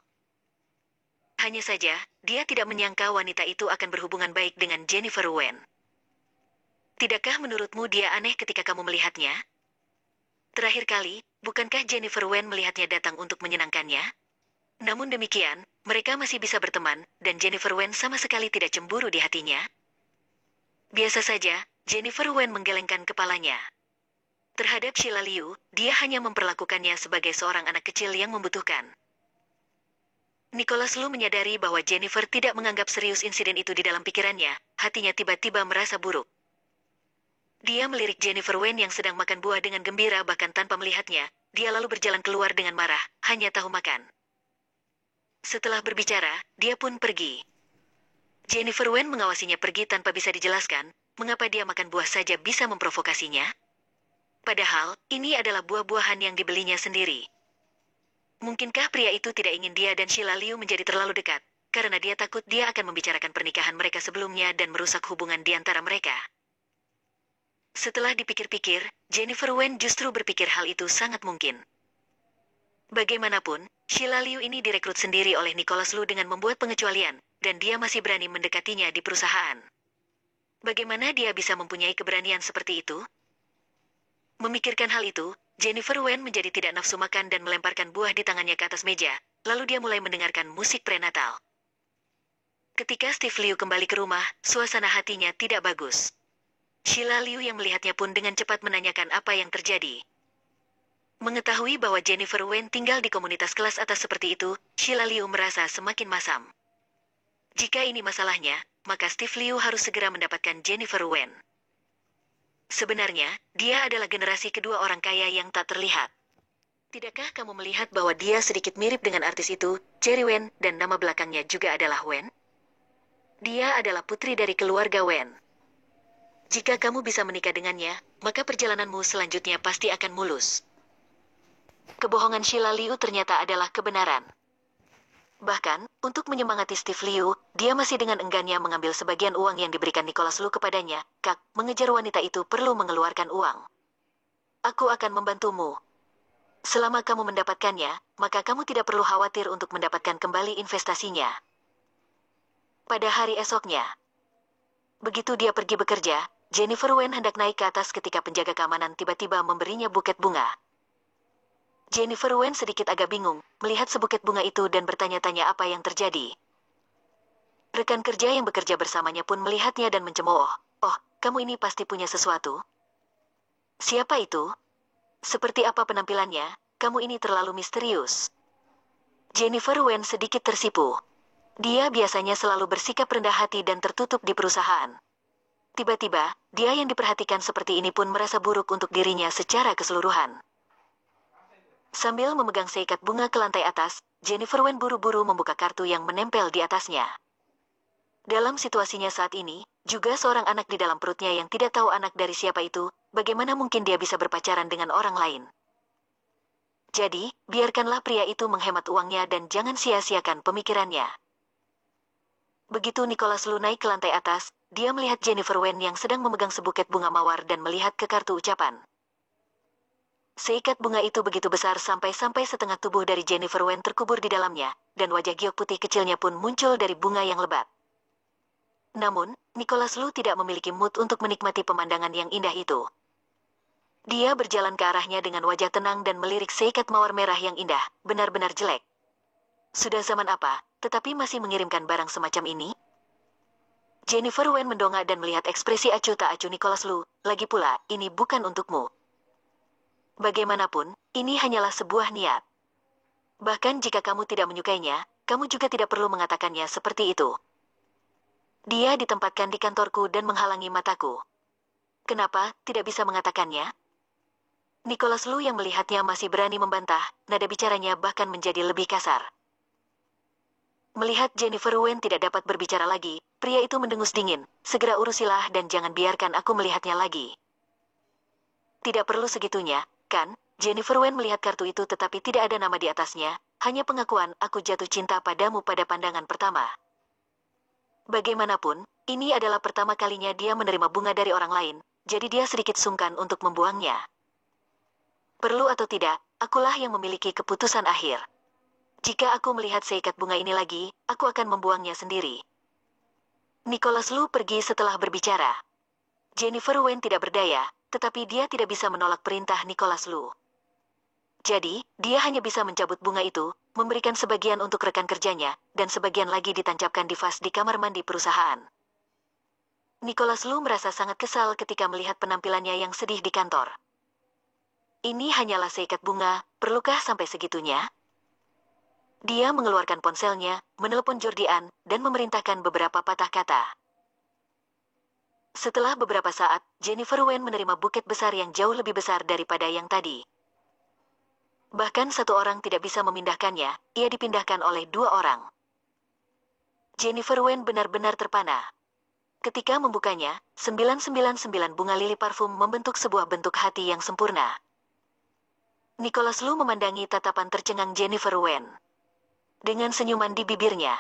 Hanya saja, dia tidak menyangka wanita itu akan berhubungan baik dengan Jennifer Wen. Tidakkah menurutmu dia aneh ketika kamu melihatnya? Terakhir kali, bukankah Jennifer Wen melihatnya datang untuk menyenangkannya? Namun demikian, mereka masih bisa berteman, dan Jennifer Wen sama sekali tidak cemburu di hatinya. Biasa saja, Jennifer Wen menggelengkan kepalanya. Terhadap Sheila Liu, dia hanya memperlakukannya sebagai seorang anak kecil yang membutuhkan. Nicholas Lu menyadari bahwa Jennifer tidak menganggap serius insiden itu di dalam pikirannya, hatinya tiba-tiba merasa buruk. Dia melirik Jennifer Wen yang sedang makan buah dengan gembira bahkan tanpa melihatnya, dia lalu berjalan keluar dengan marah, hanya tahu makan. Setelah berbicara, dia pun pergi. Jennifer Wen mengawasinya pergi tanpa bisa dijelaskan, mengapa dia makan buah saja bisa memprovokasinya. Padahal, ini adalah buah-buahan yang dibelinya sendiri. Mungkinkah pria itu tidak ingin dia dan Sheila Liu menjadi terlalu dekat, karena dia takut dia akan membicarakan pernikahan mereka sebelumnya dan merusak hubungan di antara mereka. Setelah dipikir-pikir, Jennifer Wen justru berpikir hal itu sangat mungkin. Bagaimanapun, Sheila Liu ini direkrut sendiri oleh Nicholas Lu dengan membuat pengecualian, dan dia masih berani mendekatinya di perusahaan. Bagaimana dia bisa mempunyai keberanian seperti itu? Memikirkan hal itu, Jennifer Wen menjadi tidak nafsu makan dan melemparkan buah di tangannya ke atas meja, lalu dia mulai mendengarkan musik prenatal. Ketika Steve Liu kembali ke rumah, suasana hatinya tidak bagus. Sheila Liu yang melihatnya pun dengan cepat menanyakan apa yang terjadi. Mengetahui bahwa Jennifer Wen tinggal di komunitas kelas atas seperti itu, Sheila Liu merasa semakin masam. Jika ini masalahnya, maka Steve Liu harus segera mendapatkan Jennifer Wen. Sebenarnya, dia adalah generasi kedua orang kaya yang tak terlihat. Tidakkah kamu melihat bahwa dia sedikit mirip dengan artis itu, Cherry Wen, dan nama belakangnya juga adalah Wen? Dia adalah putri dari keluarga Wen. Jika kamu bisa menikah dengannya, maka perjalananmu selanjutnya pasti akan mulus. Kebohongan Sheila Liu ternyata adalah kebenaran. Bahkan, untuk menyemangati Steve Liu, dia masih dengan enggannya mengambil sebagian uang yang diberikan Nicholas Lu kepadanya. Kak, mengejar wanita itu perlu mengeluarkan uang. Aku akan membantumu. Selama kamu mendapatkannya, maka kamu tidak perlu khawatir untuk mendapatkan kembali investasinya. Pada hari esoknya, begitu dia pergi bekerja, Jennifer Wen hendak naik ke atas ketika penjaga keamanan tiba-tiba memberinya buket bunga. Jennifer Wen sedikit agak bingung, melihat sebuket bunga itu dan bertanya-tanya apa yang terjadi. Rekan kerja yang bekerja bersamanya pun melihatnya dan mencemooh. Oh, kamu ini pasti punya sesuatu. Siapa itu? Seperti apa penampilannya? Kamu ini terlalu misterius. Jennifer Wen sedikit tersipu. Dia biasanya selalu bersikap rendah hati dan tertutup di perusahaan. Tiba-tiba, dia yang diperhatikan seperti ini pun merasa buruk untuk dirinya secara keseluruhan. Sambil memegang seikat bunga ke lantai atas, Jennifer Wen buru-buru membuka kartu yang menempel di atasnya. Dalam situasinya saat ini, juga seorang anak di dalam perutnya yang tidak tahu anak dari siapa itu, bagaimana mungkin dia bisa berpacaran dengan orang lain? Jadi, biarkanlah pria itu menghemat uangnya dan jangan sia-siakan pemikirannya. Begitu Nicholas Lu naik ke lantai atas, dia melihat Jennifer Wen yang sedang memegang sebuket bunga mawar dan melihat ke kartu ucapan. Seikat bunga itu begitu besar sampai setengah tubuh dari Jennifer Wen terkubur di dalamnya, dan wajah giok putih kecilnya pun muncul dari bunga yang lebat. Namun, Nicholas Lu tidak memiliki mood untuk menikmati pemandangan yang indah itu. Dia berjalan ke arahnya dengan wajah tenang dan melirik seikat mawar merah yang indah, benar-benar jelek. Sudah zaman apa, tetapi masih mengirimkan barang semacam ini? Jennifer Wen mendongak dan melihat ekspresi acuh tak acuh Nicholas Lu, lagi pula, ini bukan untukmu. Bagaimanapun, ini hanyalah sebuah niat. Bahkan jika kamu tidak menyukainya, kamu juga tidak perlu mengatakannya seperti itu. Dia ditempatkan di kantorku dan menghalangi mataku. Kenapa tidak bisa mengatakannya? Nicholas Lu yang melihatnya masih berani membantah, nada bicaranya bahkan menjadi lebih kasar. Melihat Jennifer Wen tidak dapat berbicara lagi, pria itu mendengus dingin, segera urusilah dan jangan biarkan aku melihatnya lagi. Tidak perlu segitunya, kan? Jennifer Wen melihat kartu itu tetapi tidak ada nama di atasnya, hanya pengakuan aku jatuh cinta padamu pada pandangan pertama. Bagaimanapun, ini adalah pertama kalinya dia menerima bunga dari orang lain, jadi dia sedikit sungkan untuk membuangnya. Perlu atau tidak, akulah yang memiliki keputusan akhir. Jika aku melihat seikat bunga ini lagi, aku akan membuangnya sendiri. Nicholas Lu pergi setelah berbicara. Jennifer Wen tidak berdaya, tetapi dia tidak bisa menolak perintah Nicholas Lu. Jadi, dia hanya bisa mencabut bunga itu, memberikan sebagian untuk rekan kerjanya, dan sebagian lagi ditancapkan di vas di kamar mandi perusahaan. Nicholas Lu merasa sangat kesal ketika melihat penampilannya yang sedih di kantor. Ini hanyalah seikat bunga, perlukah sampai segitunya? Dia mengeluarkan ponselnya, menelepon Jordian, dan memerintahkan beberapa patah kata. Setelah beberapa saat, Jennifer Wen menerima buket besar yang jauh lebih besar daripada yang tadi. Bahkan satu orang tidak bisa memindahkannya, ia dipindahkan oleh dua orang. Jennifer Wen benar-benar terpana. Ketika membukanya, 999 bunga lili parfum membentuk sebuah bentuk hati yang sempurna. Nicholas Lu memandangi tatapan tercengang Jennifer Wen. Dengan senyuman di bibirnya,